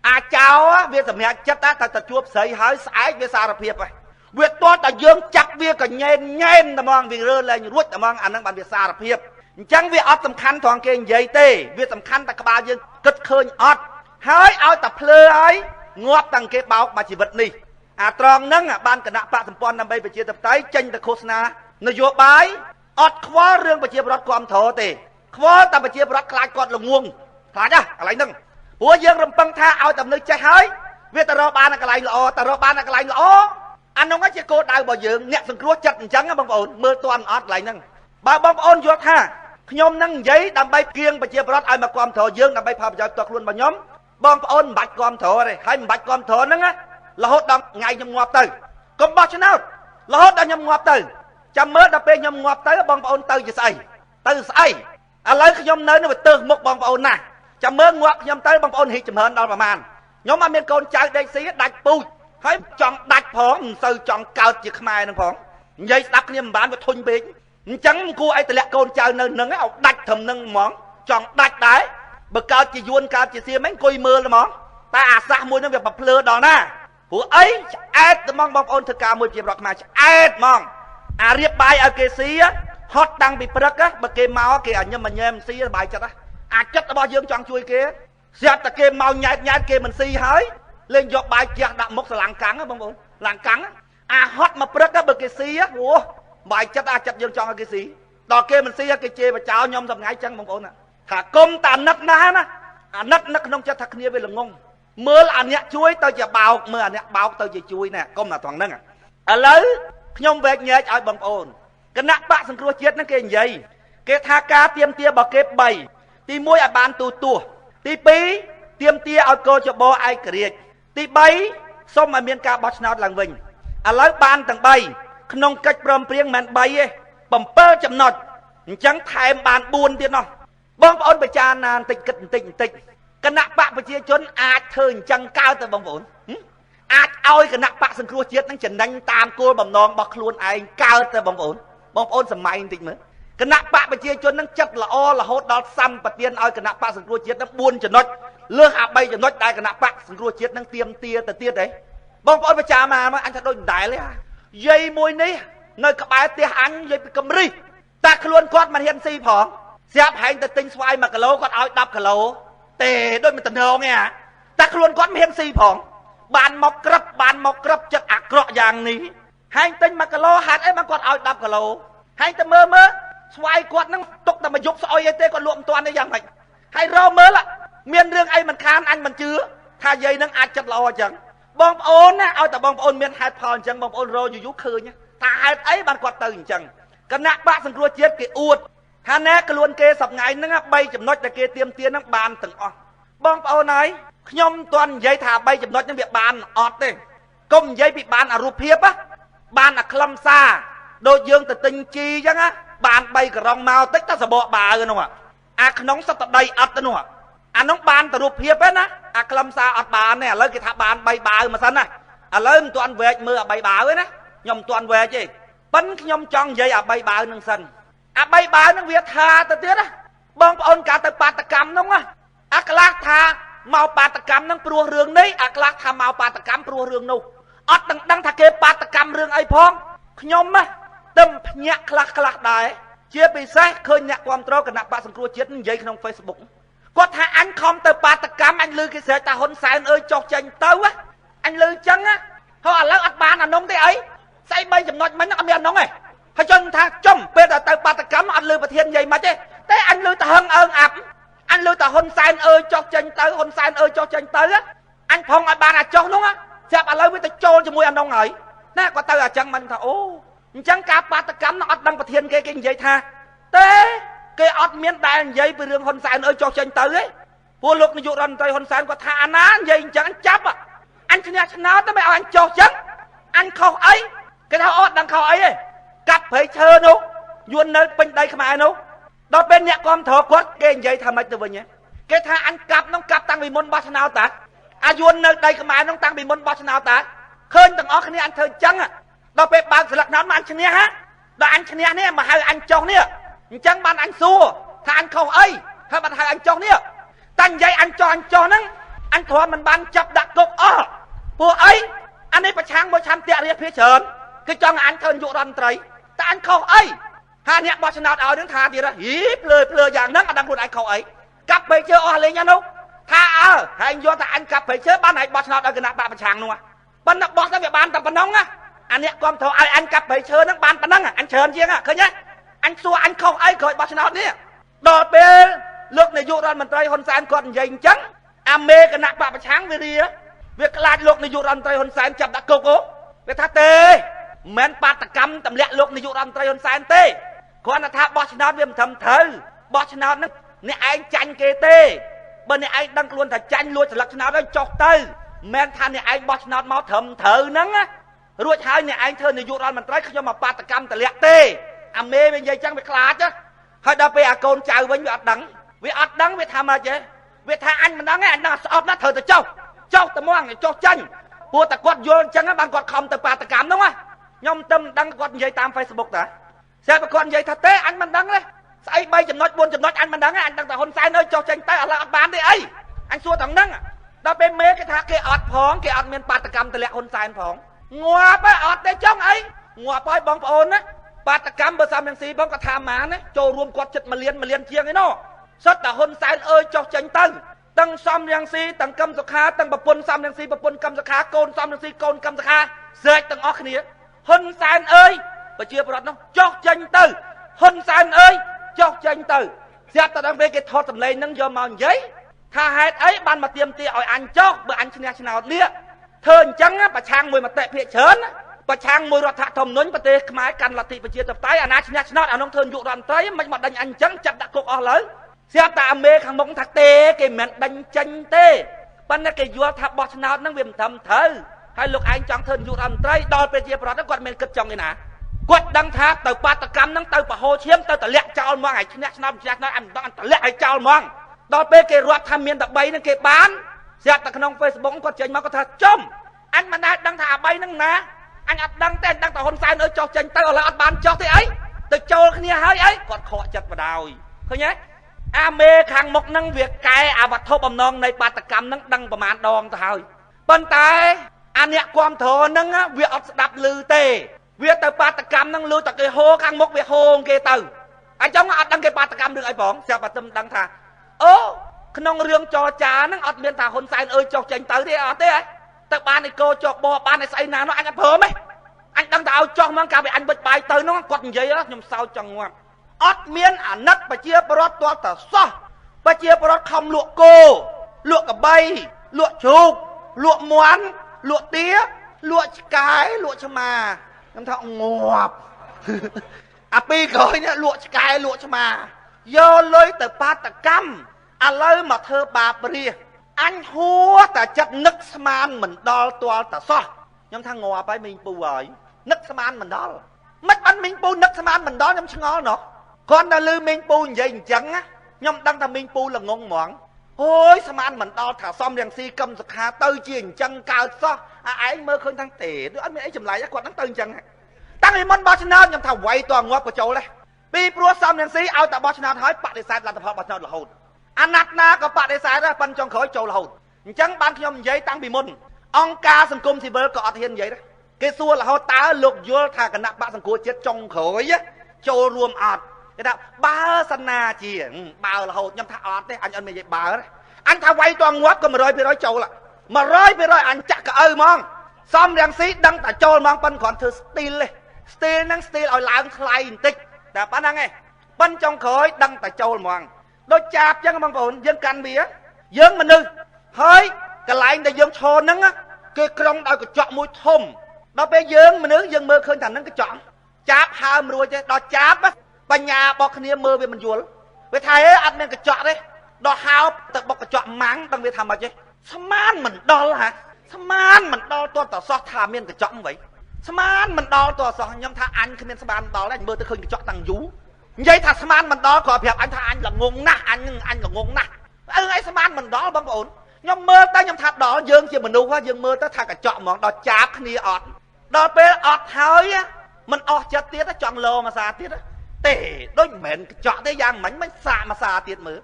អាចោវាសម្រាប់ចិត្តថាទៅជួបស្រីហើយស្អែកវាសារភាពហើយវាតតតែយើងចាប់វាក៏ញ៉ែនតែហ្មងវារើលែងរួចតែហ្មងអានឹងបានវាសារភាពអញ្ចឹងវាអត់សំខាន់ត្រង់គេនិយាយទេវាសំខាន់តែក្បាលយើងគិតឃើញអត់ហើយឲ្យតែភ្លើហើយងាប់តាំងគេបោកមកជីវិតនេះអាត្រង់ហ្នឹងបានគណៈបកសម្ព័ន្ធដើម្បីប្រជាធិបតេយ្យចេញទៅឃោសនានយោបាយអត់ខ្វល់រឿងប្រជាប្រដ្ឋគ្រប់គ្រងទេខ្វល់តែប្រជាប្រដ្ឋខ្លាចគាត់ល្ងងខ្លាចកន្លែងហ្នឹងព្រោះយើងរំពឹងថាឲ្យតែមនុស្សចេះហើយវាទៅរកបានកន្លែងល្អតែរកបានកន្លែងល្អអានោះជាគោលដៅរបស់យើងអ្នកសង្គ្រោះចិត្តអញ្ចឹងបងប្អូនមើលតាន់អត់កន្លែងហ្នឹងបើបងប្អូនយល់ថាខ្ញុំនឹងនិយាយដើម្បីគៀងប្រជាប្រដ្ឋឲ្យមកគ្រប់គ្រងយើងដើម្បីផលប្រយោជន៍ផ្ទាល់ខ្លួនរបស់ខ្ញុំបងប្អូនមិនបាច់គ្រប់គ្រងទេហើយមិនបាច់គ្រប់គ្រងហ្នឹងរហូតដល់ថ្ងៃខ្ញុំងាប់ទៅកុំបោះឆ្នោតរហូតដល់ខ្ញុំងាប់ទៅចាំមើលដល់ពេលខ្ញុំងាប់ទៅបងប្អូនទៅជាស្អីទៅស្អីឥឡូវខ្ញុំនៅនឹងទៅមុខបងប្អូនណាចាំមើលងាប់ខ្ញុំទៅបងប្អូនហ៊ីចម្រើនដល់ប្រមាណខ្ញុំអត់មានកូនចៅដេកស៊ីដាច់ពូជហើយចង់ដាច់ផងមិនសូវចង់កើតជាខ្មែរនឹងផងនិយាយស្ដាប់គ្នាមិនបានវាធុញពេកអញ្ចឹងគួរឲ្យតម្លាក់កូនចៅនៅនឹងឲ្យដាច់ត្រឹមនឹងហ្មងចង់ដាច់ដែរបើកើតជាយួនកើតជាសៀមហ្នឹងអង្គុយមើលហ្មងតែអាសាសមួយហ្នឹងវាប្រភ្លឺដល់ណាព្រោះអីឆ្អែតហ្មងបងប្អូនធ្វើការមួយជារដ្ឋខ្មែរឆ្អែតហ្មងអារៀបបាយឲ្យគេស៊ីហត់តាំងពីព្រឹកបើគេមកគេអាញឹមញ៉ែមស៊ីសบายចិត្តអាចចិត្តរបស់យើងចង់ជួយគេស្រាប់តែគេមកញ៉ែតគេមិនស៊ីហើយលេងយកបាយជះដាក់មុខស្រឡាំងកាំងបងប្អូនឡាំងកាំងអាហត់មកព្រឹកបើគេស៊ីអូបាយចិត្តអាចចិត្តយើងចង់ឲ្យគេស៊ីដល់គេមិនស៊ីគេជេរបចោខ្ញុំសម្ងាយចឹងបងប្អូនថាគុំតាណិតណាស់ណាអាណិតនឹកក្នុងចិត្តថាគ្នាវាល្ងងមើលអាអ្នកជួយទៅជាបោកមើលអាអ្នកបោកទៅជាជួយណាគុំតែត្រង់ហ្នឹងឥឡូវខ្ញុំវែកញែកឲ្យបងប្អូនគណៈបកសង្គ្រោះជាតិហ្នឹងគេនិយាយគេថាការទៀមទារបស់គេ3ទី1ឲ្យបានទូទាស់ទី2ទៀមទាឲ្យកោចបោឯករាជ្យទី3សូមឲ្យមានការបោះឆ្នោតឡើងវិញឥឡូវបានទាំង3ក្នុងកិច្ចព្រមព្រៀងមិន3ទេ7ចំណុចអញ្ចឹងថែមបាន4ទៀតនោះបងប្អូនពិចារណាបន្តិចគិតបន្តិចគណៈបកប្រជាជនអាចធ្វើអញ្ចឹងកើតទៅបងប្អូនអាចឲ្យគណៈបកសង្គ្រោះជាតិនឹងចំណេញតាមគោលបំណងរបស់ខ្លួនឯងកើតទៅបងប្អូនសម័យបន្តិចមើលគណៈបកប្រជាជននឹងចិត្តល្អរហូតដល់សម្បទានឲ្យគណៈបកសង្គ្រោះជាតិនឹង4ចំណុចលើសអា3ចំណុចដែលគណៈបកសង្គ្រោះជាតិនឹងទៀមទាទៅទៀតទេបងប្អូនពិចារណាមកអញថាដូចមិនដែលទេយាយមួយនេះនៅក្បែរផ្ទះអញយាយពីកំរិះតែខ្លួនគាត់មិនហ៊ានស៊ីផងស្រាប់ហែងទៅទិញស្វាយ1គីឡូគាត់ឲ្យ10គីឡូទេដូចមិនតំណងទេតែខ្លួនគាត់មិនហ៊ានស៊ីផងបានមកក្រឹបចិត្តអាក្រក់យ៉ាងនេះហែងទិញ1គីឡូហេតុអីមកគាត់ឲ្យ10គីឡូហែងទៅមើលស្វាយគាត់នឹងទុកតែមកយប់ស្អុយអីទេគាត់លក់មិនទាន់ទេយ៉ាងម៉េចហើយរកមើលមានរឿងអីមិនខានអញមិនជឿថាយាយនឹងអាចចិត្តល្អអញ្ចឹងបងប្អូនណាឲ្យតែបងប្អូនមានហេតុផលអញ្ចឹងបងប្អូនរកយូរឃើញថាហេតុអីបានគាត់ទៅអញ្ចឹងគណៈបកសង្គ្រោះជាតិគេអួតថាណែខ្លួនគេសប្ងៃហ្នឹង3ចំណុចដែលគេទៀមទាហ្នឹងបានទាំងអស់បងប្អូនហើយខ្ញុំមិនទាន់និយាយថា3ចំណុចហ្នឹងវាបានអត់ទេកុំនិយាយពីបានអារូបភាពបានអាខ្លឹមសារ ដូចយើងទៅទិញជីអញ្ចឹងណាបាន3ក្រងមកតិចតែសបកបាវនោះអាក្នុងសត្វដីអត់ទៅនោះអានោះបានទៅរូបភាពទេណាអាខ្លឹមសារអត់បានទេឥឡូវគេថាបាន3បាវមកសិនណាឥឡូវមិនទាន់វែកមើលអា3បាវទេណាខ្ញុំមិនទាន់វែកទេប៉ិនខ្ញុំចង់និយាយអា3បាវនឹងសិនអា3បាវនឹងវាថាទៅទៀតណាបងប្អូនកាទៅបាតកម្មនោះណាអាខ្លះថាមកបាតកម្មនឹងព្រោះរឿងនេះអាខ្លះថាមកបាតកម្មព្រោះរឿងនោះអត់ដឹងថាគេបាតកម្មរឿងអីផងខ្ញុំណាទឹមភ្ញាក់ខ្លះដែរជាពិសេសឃើញអ្នកគ្រប់គ្រងគណៈបកសង្គ្រោះជាតិនិយាយក្នុង Facebook គាត់ថាអញខំទៅបាតកម្មអញលើគេស្រែកថាហ៊ុនសែនអើយចុះចេញទៅអញលើអញ្ចឹងហើយឥឡូវអត់បានអានោះទេអីស្អី3ចំណុចមិញអត់មានអានោះទេហើយចង់ថាចំពេលទៅបាតកម្មអត់លើប្រធាននិយាយមិនទេតែអញលើទៅហឹងអើងអាប់អញលើទៅហ៊ុនសែនអើយចុះចេញទៅហ៊ុនសែនអើយចុះចេញទៅអញផងឲ្យបានអាចុះនោះស្រាប់ឥឡូវវាទៅចូលជាមួយអានោះហើយណាគាត់ទៅអញ្ចឹងមិនថាអូអញ្ចឹងការបាតកម្មនឹងអត់ដឹងប្រធានគេនិយាយថាទេគេអត់មានដែលនិយាយពីរឿងហ៊ុនសែនអើយចុះចេញទៅទេព្រោះលោកនាយករដ្ឋមន្ត្រីហ៊ុនសែនគាត់ថាអាណានិយាយអញ្ចឹងចាប់អញឈ្នះឆ្នោតទៅមិនឲ្យអញចុះចឹងអញខុសអីគេថាអត់ដឹងខុសអីទេកាប់ព្រៃឈើនោះយួននៅពេញដីខ្មែរនោះដល់ពេលអ្នកគ្រប់គ្រងគាត់គេនិយាយថាម៉េចទៅវិញគេថាអញកាប់នោះកាប់តាំងពីមុនបោះឆ្នោតតាអាយួននៅដីខ្មែរនោះតាំងពីមុនបោះឆ្នោតតាឃើញទាំងអស់គ្នាអញធ្វើចឹងដល់ពេលបើកស្លឹកឆ្នោតមកអញឈ្នះដល់អញឈ្នះនេះមកហៅអញចុះនេះអញ្ចឹងបានអញសួរថាអញខុសអីហើយបានហៅអញចុះនេះតែនិយាយអញចុះហ្នឹងអញគ្រាន់មិនបានចាប់ដាក់គុកអស់ពួកអីអានេះប្រឆាំងមួយឆាំតាក់រាភីច្រើនគឺចង់អញធ្វើនាយករដ្ឋមន្ត្រីតែអញខុសអីហើយអ្នកបោះឆ្នោតឲ្យនឹងថាទៀតហីភ្លើយ៉ាងហ្នឹងអត់ដឹងខ្លួនឯងខុសអីកាប់ព្រៃឈើអស់លេងហ្នឹងថាហើយយកតែអញកាប់ព្រៃឈើបានឲ្យបោះឆ្នោតឲ្យគណៈបកប្រឆាំងនោះប៉ុន្តែបោះទៅវាបានតែប៉ុណ្ណឹងអាអ្នកគ្រប់គ្រងឲ្យអញកាប់ព្រៃឈើហ្នឹងបានប៉ុណ្ណឹងអញច្រើនជាងឃើញទេអញសួរអញខុសអីក្រោយបោះឆ្នោតនេះដល់ពេលលោកនាយករដ្ឋមន្ត្រីហ៊ុនសែនគាត់និយាយអញ្ចឹងអាមេគណៈបកប្រឆាំងវាខ្លាចលោកនាយករដ្ឋមន្ត្រីហ៊ុនសែនចាប់ដាក់គុកវាថាទេមិនមែនបាតកម្មទម្លាក់លោកនាយករដ្ឋមន្ត្រីហ៊ុនសែនទេគ្រាន់តែថាបោះឆ្នោតវាមិនត្រឹមត្រូវបោះឆ្នោតហ្នឹងអ្នកឯងចាញ់គេទេបើអ្នកឯងដឹងខ្លួនថាចាញ់លួចស្លឹកឆ្នោតហើយចុះទៅមិនមែនថាអ្នកឯងបោះឆ្នោតមកត្រឹមត្រូវហ្នឹងរួចហើយអ្នកឯងធ្វើនាយករដ្ឋមន្ត្រីខ្ញុំមកបាតកម្មទម្លាក់ទេអាមេវានិយាយចឹងវាខ្លាចហើយដល់ពេលអាកូនចៅវិញវាអត់ដឹងវាថាមកចេះវាថាអញមិនដឹងទេអញដឹងស្អប់ណាស់ត្រូវទៅចុះទៅមកចុះចាញ់ព្រោះតែគាត់យល់អញ្ចឹងបានគាត់ខំទៅបាតកម្មហ្នឹងខ្ញុំទៅមិនដឹងគាត់និយាយតាម Facebook តាស្រាប់តែគាត់និយាយថាទេអញមិនដឹងទេស្អី3ចំណុច4ចំណុចអញមិនដឹងទេអញដឹងតែហ៊ុនសែននៅចុះចេញទៅឥឡូវអត់បានទេអីអញសួរទាំងហ្នឹងដល់ពេលមេគេថាគេអត់ផងគេអត់មានបាតកម្មទម្លាក់ហ៊ុនសែនផងងាប់អត់ទេចង់អីងាប់ហើយបងប្អូនណាបាតកម្មបើសំរងស៊ីបងក៏ថាម៉ានចូលរួមគាត់ចិត្ត1លានជាងឯណោះសុទ្ធតែហ៊ុនសែនអើយចុះចេញទៅទាំងសំរងស៊ីទាំងកឹមសុខាទាំងប្រពន្ធសំរងស៊ីប្រពន្ធកឹមសុខាកូនសំរងស៊ីកូនកឹមសុខាស្រែកទាំងអស់គ្នាហ៊ុនសែនអើយប្រជាប្រដ្ឋនោះចុះចេញទៅហ៊ុនសែនអើយចុះចេញទៅស្រាប់តែដល់ពេលគេថតសម្លេងហ្នឹងយកមកនិយាយថាហេតុអីបានមកទាមទារឲ្យអញចុះបើអញឈ្នះឆ្នោតនេះធ្វើអញ្ចឹងប្រឆាំងមួយមតិភាគច្រើនប្រឆាំងមួយរដ្ឋធម្មនុញ្ញប្រទេសខ្មែរកាន់លទ្ធិប្រជាធិបតេយ្យអាណាឈ្នះឆ្នោតអានោះធ្វើនាយករដ្ឋមន្ត្រីមិនមកដេញអញអញ្ចឹងចាប់ដាក់គុកអស់លើស្រាប់តែអាមេខាងមុខថាទេគេមិនដេញចេញទេប៉ុន្តែគេយល់ថាបោះឆ្នោតហ្នឹងវាមិនត្រឹមត្រូវហើយលោកឯងចង់ធ្វើនាយករដ្ឋមន្ត្រីដល់ប្រជាប្រដ្ឋគាត់មិនគិតចង់ឯណាគាត់ដឹងថាទៅបាតកម្មហ្នឹងទៅប្រហោឈាមទៅតម្លាក់ចោលហ្មងឲ្យឈ្នះឆ្នោតអញមិនដឹងតម្លាក់ឲ្យចោលហ្មងដល់ពេលគេរាប់ថាមានតែ3ហ្នឹងគេបានស្រាប់តែក្នុង Facebook គាត់ចេញមកគាត់ថាចំអញមិនដែលដឹងថាអា3ហ្នឹងណាអញអត់ដឹងទេអញដឹងតែហ៊ុនសែនអើយចុះចេញទៅឥឡូវអត់បានចុះទេអីទៅចូលគ្នាហើយអីគាត់ខកចិត្តបដ ாய் ឃើញទេអាមេខាងមុខហ្នឹងវាកែអាវត្ថុបំណងនៃបាតកម្មហ្នឹងដឹងប្រមាណដងទៅហើយប៉ុន្តែអាអ្នកគាំទ្រហ្នឹងវាអត់ស្ដាប់ឮទេវាទៅបាតកម្មហ្នឹងឮតែគេហូខាងមុខវាហូគេទៅអញ្ចឹងអត់ដឹងគេបាតកម្មរឿងអីផងស្រាប់តែមិនដឹងថាអូក្នុងរឿងចរចាហ្នឹងអត់មានថាហ៊ុនសែនអើយចុះចេញទៅទេអត់ទេទៅបានឯកោចុះបបានឯស្អីណានោះអញអត់ព្រមទេអញដឹងតែឲ្យចុះមកកាលពីអញបិទបាយទៅនោះគាត់និយាយខ្ញុំសោចចង់ងាប់អត់មានអាណិតប្រជាពលរដ្ឋទាល់តែសោះប្រជាពលរដ្ឋខំលក់គោលក់កបីលក់ជ្រូកលក់មាន់លក់ទាលក់ឆ្កែលក់ឆ្មាខ្ញុំថាងាប់អាពីក្រោយនេះលក់ឆ្កែលក់ឆ្មាយកលុយទៅបាតកម្មឥឡូវមកធ្វើបាបរាជអញហួរតែចិត្តនឹកស្មានមិនដល់ទាល់តែសោះខ្ញុំថាងាប់ហើយមីងពូហើយនឹកស្មានមិនដល់ mất bắn mình pu nấc xem ăn mình đó nhom ngó nó con đã lư mình pu vậy chẳng á nhom đăng thà mình pu là ngon mỏng ôi xem ăn mình đó thả xong đèn si cầm sạc hà tơi chiền chân cao so ấy mơ khơi thằng tể đứa anh ấy chùm lại quạt nắng tơi chân tăng thì món Barcelona nhom thà quay toàn ngóp của châu đây bị pro xong đèn si ao tại Barcelona hỏi bạn để sai là tập hợp Barcelona là hồn anh nát na có bạn để sai ra phân trong khối châu là hồn chẳng ban nhom giấy tăng bị môn ông ca sân cung thì bơ có thiên vậy đó cái xua là họ tá lục vô thà cái nạp bạn sân cua chết trong khối á châu rùm ọt cái đạo ba sân na chỉ bao là hột nhâm thà ọt đấy anh mình vậy bà đấy anh thà quay toàn ngoắt còn mà rồi bị nói châu là mà rồi anh chắc cả mong xong đèn xí đăng tại châu mong bên còn thưa steel năng steel ở làng khai tích đã bán năng nghe bên trong khối đăng tại châu mong đôi chạp chứ mong ổn dân căn bía dân mình ư hơi cái lại để dân thô nắng á cái trong đào cái chọn mùi thơm đó bây giờ mình nữ dân mơ khơi thành nắng cái chọn cháp ham rồi chứ đó cháp á bà nhà bọc kia mơ về mình chuột với thầy ấy ăn men cái chọn đấy đó hao tự bọc cái chọn mắng đang về làm mà chứ sao man mình đo là hả sao man mình đo to tỏ so thà miên cái chọn vậy sao man mình đo to so nhâm tha anh khi miên sao man đo là mơ tới khơi cái chọn tăng vú vậy thà sao man mình đo có việc anh tha anh là ngon nát anh là ngon nát ấy sao man mình đo bằng ổn nhom mơ ta nhom thắt đó dương chỉ mình nuôi quá dương mơ ta thà cả chọn món đó cháp kia ọt đó bé ọt hơi á mình ọt chết tiết á chọn lô mà xa tiết á tể đôi mền chọn tới giang mảnh xạ mà xa tiết mở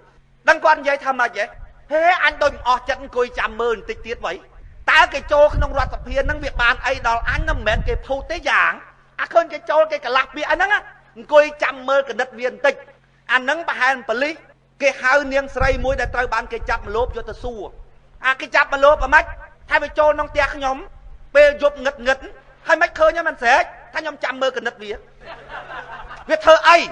đăng quan vậy tham mà vậy thế anh đôi ọt chết coi chạm mơ tích tiết vậy ta cái trâu không ra tập hiền năng việc bàn ấy đó anh nó mền cái thu tế giảng à khơn cái trâu cái cả lạc bị anh á coi chạm mơ cái đất viên tích anh nắng bà hàng bà lý cái hai niên sray muối để tao bán cái chạm lốp cho ta xua à cái chắp mà lốp mà mách hai bên trôn nông tia nhóm bê dục nghịch hai mách khơi nhá mình sẽ thay nhóm chăm mơ cần đất vía việc thơ ấy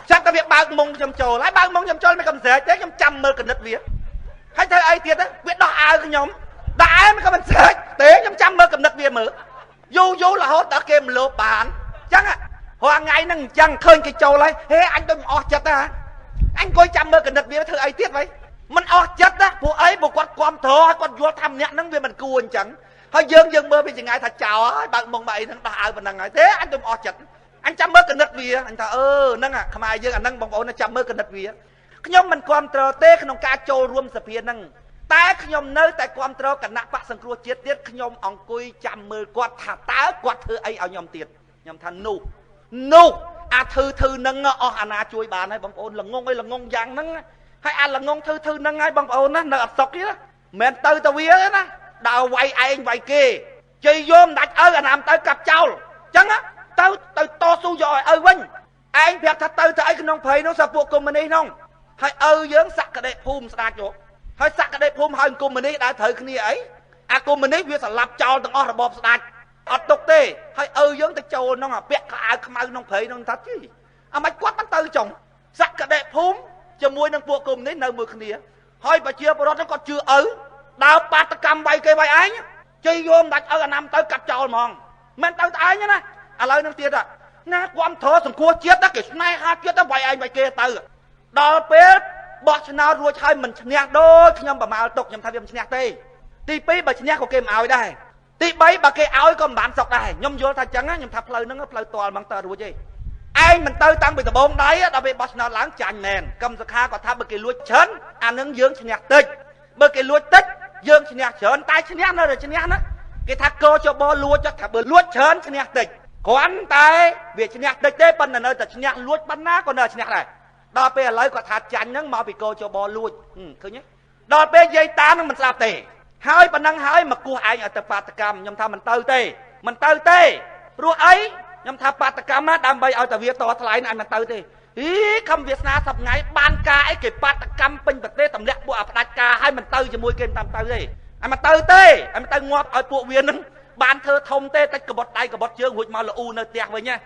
chắc cái việc bao mông chầm trồ lái bao mông chầm trồ mới cầm sẽ thế nhóm chăm mơ cần đất vía hay thơ ấy thiệt á việc đó ai cái nhóm đã mới cầm mình sẽ tế nhóm chăm mơ cầm đất vía mở vô là hốt đã kêu lốp bán chắc à hoàng ngày năng chẳng khơi cái trầu lại hế anh tôi ọt chật à anh coi chăm mơ cần đất vía thơ ấy tiết vậy mình ọt chất á bộ ấy bộ quạt quam thơ quạt vô thăm nhẹ nắng về mình cuồng chẳng hơi dương mơ bây giờ ngài thật chào á bạn mong bậy nắng đào mình ngài thế anh tôi ọt chất anh chăm mơ cần đất vía anh ta nâng à không ai dương anh nâng bong bóng nó chăm mơ cần đất vía nhóm mình quam trơ tê không ca trâu rùm sập hiền nâng ta nhóm nơi tại quam trơ cả nạp bạc sân cua chết tiết nhóm ông cùi chăm mơ quạt thả tá quạt thơ ấy ở nhóm tiền nhóm thằng nu à thư nâng anh chui bà này bong ôn là ngon giang nâng hay ăn là ngon thư nâng ngay bằng ôn á nợ sọc kia mẹ tư tao vía đó đào quay anh vay kia chơi vô đặt anh làm tới cặp trâu chẳng á tao to su rồi vinh anh việc thật tư thấy cái nông phơi nó sập buộc cùng mình đi không hay dưỡng sặc cái đẹp phum sa chỗ hay sặc cái đẹp phum hơn cùng mình đi đã thời cái này ấy à cùng mình đi việc là lập trâu từng ở bọp sa ọt tục tê hay dưỡng tới trâu nó à bẹt cái không ai nông phơi nó thật chứ à mày quát bắt tư chồng sặc cái đẹp phum cho môi năng buộc cùng đến nơi mưa kia hơi bà chia nó còn chưa đào bát cầm bay cây bay ấy chơi vô đặt ở nằm tới cặp trò mòn men tới ấy nhá nè à lời năng tiền à nè quan thở sừng cua chết đó cái này ha chết đó bay anh bay kia từ đào pet bọt nào ruồi hai mình nhạc đôi nhom bà màu tục nhom thay nhom nhạc tê tí pí bà nhạc của kem áo đây tí bấy bà cây áo còn bán sọc đây nhom vô thay trắng á nhom thắp lời nó lời toàn bằng tờ ruồi gì anh mình tới tăng bị tờ bông đấy đã bị bọt nào láng chành nền cầm sạc ha còn thắp bởi cái lúa chấn ăn nướng dưỡng nhạc tịch bởi cái lúa tích dương chỉ nhạc chớn tay chỉ nhạc nữa rồi chỉ nhạc nữa cái thác cơ cho bo lúa cho thả bờ lúa chớn chỉ nhạc tịch quán tay việc chỉ nhạc tịch đấy bên là nơi chỉ nhạc lúa bắn ná còn nơi chỉ nhạc này đo bây lấy quả thạch chanh nắng mà bị cô cho bo lúa thứ nhất đo bây dây ta nó mình làm tề hai bên năng hai mà cua ai ở tập bát cam nhom tham mình tư tê rùa ấy nhom tham bát cam á đam bay ở tập việt to thay này mình tư tê ý không Việt Nam sập ngày ban ca ấy cái bát cam pin bật tê tầm lẹ bộ áp đặt ca hai mình tư cho môi kênh tam tư đi anh mà tư tê anh tư ngọt ở bộ viên nưng ban thơ thông tê tách cái bọt tay cái bọt chương hụt mà là u nơi tiệt với nha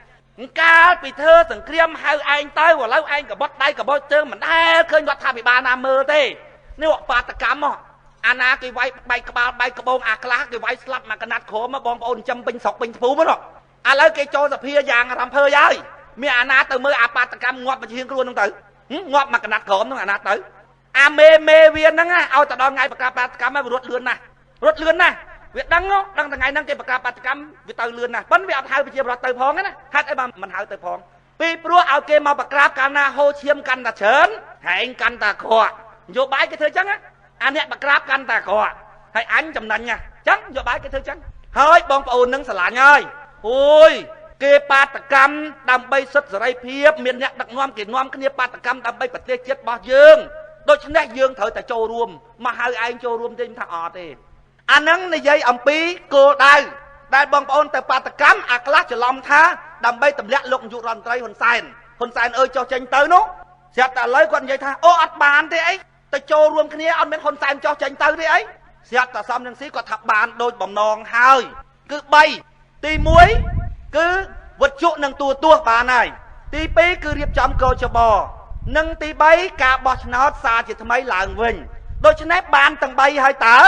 ca bị thơ sừng kriêm hai anh tới và lâu anh cái bọt tay cái bọt chương mình đa khơi ngọt tha bị ba nam mơ tê nếu họ bát cam mà anh cái vai bay cái bông lá cái vai slap mà cái nát khổ mà bom ôn châm pin sọc pin phú mất rồi à lấy cái cho sập hia vàng làm phơi vậy mi anh từ mơ bát cam ngọt mà chiên luôn không tử ngọt mà cái nát khổ nó anh tới mê viên đó nghe ao ta đo ngay bạc cam mà rút lươn nè việc đăng thằng ngày năng cái bạc cà bạc cam việc tàu lươn nè bắn việc hai bây giờ rồi tàu phong á hát ấy mà mình hao tàu phong vì pro ao kê mà bạc cà cà na hô chiêm căn ta chớn hẹn căn ta khọ vô bãi cái thứ trắng á anh nè bạc cà căn ta khọ hay anh chầm nành nha trắng vô bãi cái thứ trắng hơi bong bầu nâng xả lạnh ơi ôi kê bạc cam đầm bay sứt rồi phiếp miền nhạc đặc ngoam kì ngoam cái nia bạc cam đầm bay bạc tê chết bao dương đôi chân nét dương thời tại châu ruộng mà hai anh châu ruộng trên thằng ọt đi anh nâng này dây ông pí cô đây đại bong bầu tại bạc cam à class cho lòng tha đầm bay tầm lẹ lụng dụ ròn tây hồn sen ơi cho tranh tới nó sẽ ta lấy con dây tha ô ắt bàn thế ấy tại châu ruộng cái nia anh bên hồn sen cho tranh tới thế ấy sẽ ta xong nhân sĩ có thập bàn đôi bầm nòng hơi cứ bay tì muối cứ vật trụ nâng tua bà này tì pí cứ riêng chấm câu cho bò nâng tì bay cả bò nó xa chỉ thầm ấy làng vinh đôi chân ép bàn tầng bay hơi tớ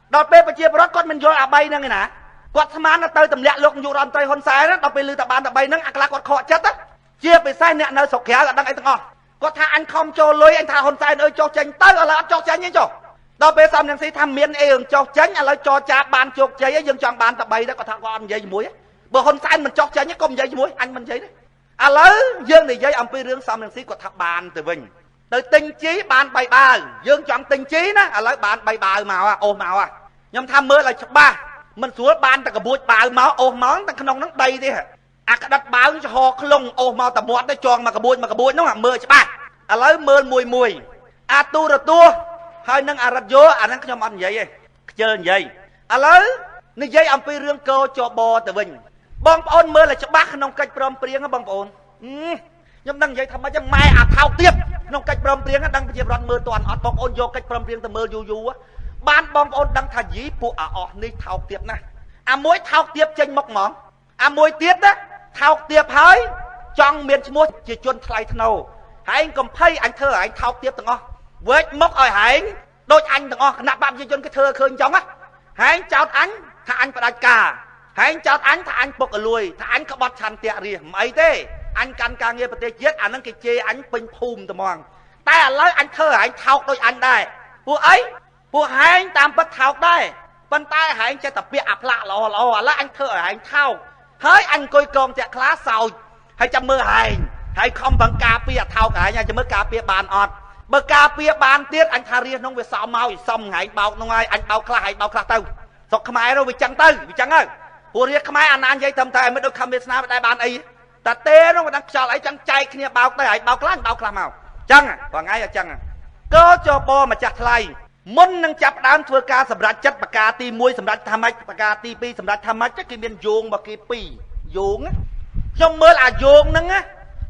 đọt bê bà chia bà con mình vô à bay nâng nè quạt thầm án nó tới tầm lẹ lúc dụ ròn tây hôn sai đó đọt bê lưu tập bàn tầng bay nâng ạc là quạt khọ chất á chia bê sai nẹ nơi sọc khéo là đăng ấy tầng ngon quạt thà anh không cho lối anh thà hôn sai nơi cho tranh tới là cho tranh như cho đọt bê xong nhân sĩ tham miên ê cho tranh là cho cha bàn chục cháy dương chọn bàn tầng bay đó có thằng con dây muối bờ hôn sai mình cho tranh nhé công dây muối anh mình dây đấy à lấy dương thì dây ông pi rương xong nhân sĩ có thằng bàn từ mình từ tinh trí bàn bay ba dương chọn tinh trí đó à lấy bàn bay ba màu à ô màu à nhầm tham mơ là chụp ba mình xuống bàn ta cả buổi ba máu ô máu ta không nóng đầy đi à cái đặt báo cho họ không ô màu tập muộn để tròn mà cả buổi nó là mơ chụp ba à lấy mơ mùi à tu rồi tua hơi nâng à rạch vô à nâng cho mình vậy chơi vậy à lấy nên dây ông pi rương cơ cho bò từ mình bong ôn mơ là chụp ba không cách prom prieng á bong ôn nhưng đang vậy thầm mà chẳng mai à thao tiếp nông cách prom prieng á đang bây giờ mơ toàn ọt bong ôn vô cách prom prieng từ mơ du á ban bong ôn đang thà dí phụ à ọt ní thao tiếp nè à mỗi thao tiếp trên mọc mỏng à mỗi tiết á thao tiếp hơi trong miền mua chỉ chuồn thay thâu anh cầm phay anh thơ anh thao tiếp từng o với mốc ở anh đôi anh từng o nạp bạn chỉ chuồn cái thơ khơi trong á anh chào anh thà anh phải đặt cả anh chào anh thà anh bọc ở lùi thà anh có bắt chăn tiệt gì mấy thế anh căn càng nghe bật chết anh đang kịch chê anh pin phùm tầm mòn ta lấy anh thơ anh thao đôi anh đây phụ ấy phụ anh tam bắt thao đây bên tay anh chơi tập biệt ạp lạ lò là anh thơ anh thao hơi anh coi con chạy class sau hay chăm mơ hay không bằng cà phê thao cả nhà cho mới cà phê bàn ọt bờ cà phê bàn tiết anh thà riêng nông về sao mau xong ngày bao nông ai anh bao class tao sọc không ai đâu vì chẳng ơi phụ riêng không ai anh dây thầm thầy mới được không biết sao đại bàn ấy ta tê nó mà đang cho lấy chẳng chay kia bao tay bao class màu chẳng à và ngay là chẳng à cơ cho bo mà chặt lại môn năng chặt đám thưa ca sầm rạch chất bạc ca ti muối sầm rạch tham mạch bạc ca ti pi sầm rạch tham mạch chắc cái miền dùng bạc cái pi dùng á trong mơ là dùng nâng á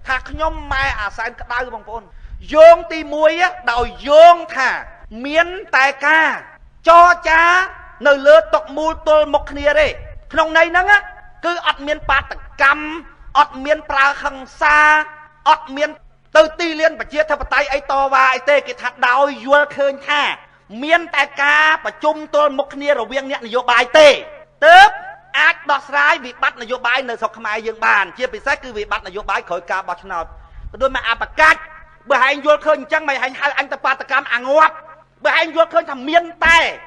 thà nhom mai à sai cái đau bằng phôn dùng ti muối á đòi dùng thà miến tài ca cho cha nơi lơ tộc mùi tôi một kia đây trong này nâng á cứ ọt miến pa tật cam ọt miến pra khăng xa ọt miến từ ti liên và chia theo tay ấy to và ấy tê cái thằng đau vua khơi tha miền tại ca và chung tôi một kia rồi viên nhận vô bài tê tớp ác đọt rái vì bắt là vô bài nơi sọc mai dương bàn chia bị sách cứ vì bắt là vô bài khỏi ca bọt nào đôi mà à bạc cát bởi hai anh vua khơi chẳng mày anh ta pa ta cam à ngọt bởi hai anh vua khơi thằng miền tây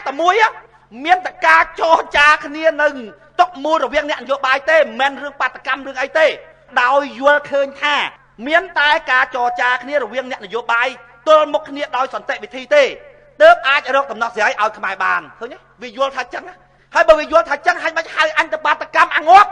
ta muối á miền tại ca cho cha kia nừng tóc mua rồi viên nhận vô bài tê men rương pa ta cam rương ấy tê đau vua khơi tha miền tây ca cho cha kia rồi viên nhận vô bài tôi một cái niệm đòi sẵn tệ bị thi tê tớp ai cho tầm nó sẽ ở cái bàn thôi nhé vì vua thật trắng hay bởi vì vua thật trắng hay hai anh tập ba tập cam ăn ngót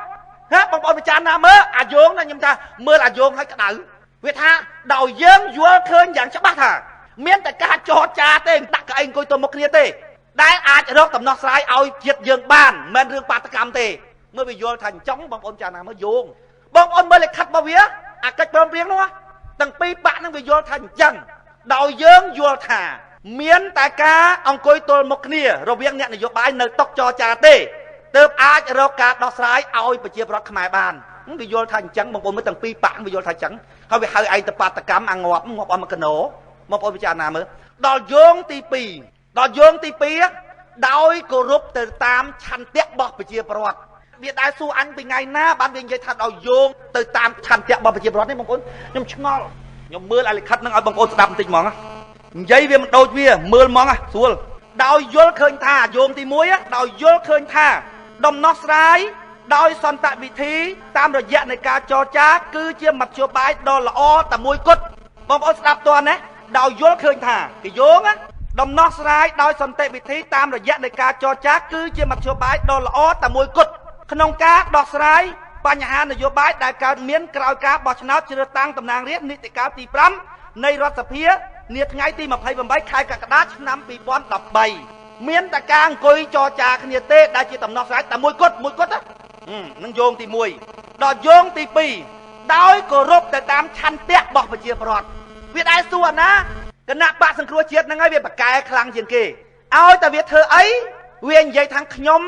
hết bằng bọn cha nam mơ à vốn là nhưng ta mơ là vốn hay cái đảo việt ha đầu dương vua khơi dạng chắc bác hả miễn tại ca cho cha tên đặt cái anh coi tôi một cái niệm tê đại ai cho tầm nó sai ao triệt dương bàn men rương ba tập cam tê mới vì vua thành chống bằng bọn cha nam mơ vốn bọn ông mới lại khát bao vía à cách bơm riêng đúng không từng pi bạn nó vì vua thành chẳng đạo dương vua thả miến tại ca ông coi tôi một kia rồi viên nhận là vô bài nơi tóc cho cha tê tớp ai cho cả đo sái ôi và chia bọt khai bàn vì vô thành trắng một bốn mới từng pi bạn vì vô thành trắng không vì hai anh tập ba tập cám ăn ngọt mà cái nổ một ôi cha nào mới đò dương ti pi á đôi cô rút từ tam chăn tiếc bọt và chia bọt việc đại su anh bị ngày na ban viên dây thật đò dương từ tam chăn tiếc bọt và chia bọt đấy mong ôn nhưng ngon nhưng mưa lại khách năng ở bằng ôn đập tình mỏng á giấy về một đôi kia mưa mỏng á xuống ដោយយល់ឃើញថាយោងទី1ដោយយល់ឃើញថាដំណោះស្រាយដោយសន្តិវិធីតាមរយៈនៃការចរចាគឺជាមធ្យោបាយដ៏ល្អតែមួយគត់បងប្អូនស្ដាប់តើណាដោយយល់ឃើញថាគេយោងដំណោះស្រាយដោយសន្តិវិធីតាមរយៈនៃការចរចាគឺជាមធ្យោបាយដ៏ល្អតែមួយគត់ក្នុងការដោះស្រាយបញ្ហានយោបាយដែលកើតមានក្រោយការបោះឆ្នោតជ្រើសតាំងតំណាងរាស្ត្រនីតិកាលទី5នៃរដ្ឋសភានាថ្ងៃទី28ខែកក្កដាឆ្នាំ2013មានតែការអង្គុយចរចាគ្នាទេដែលជាដំណោះស្រាយតែមួយគត់នឹងយោងទី1ដល់យោងទី2ដោយគោរពទៅតាមឆន្ទៈរបស់ប្រជាពលរដ្ឋវាដែរសួរណាគណៈបកសង្គ្រោះជាតិហ្នឹងហើយវាបកកែខ្លាំងជាងគេឲ្យតែវាធ្វើអីវានិយាយថាខ្ញុំ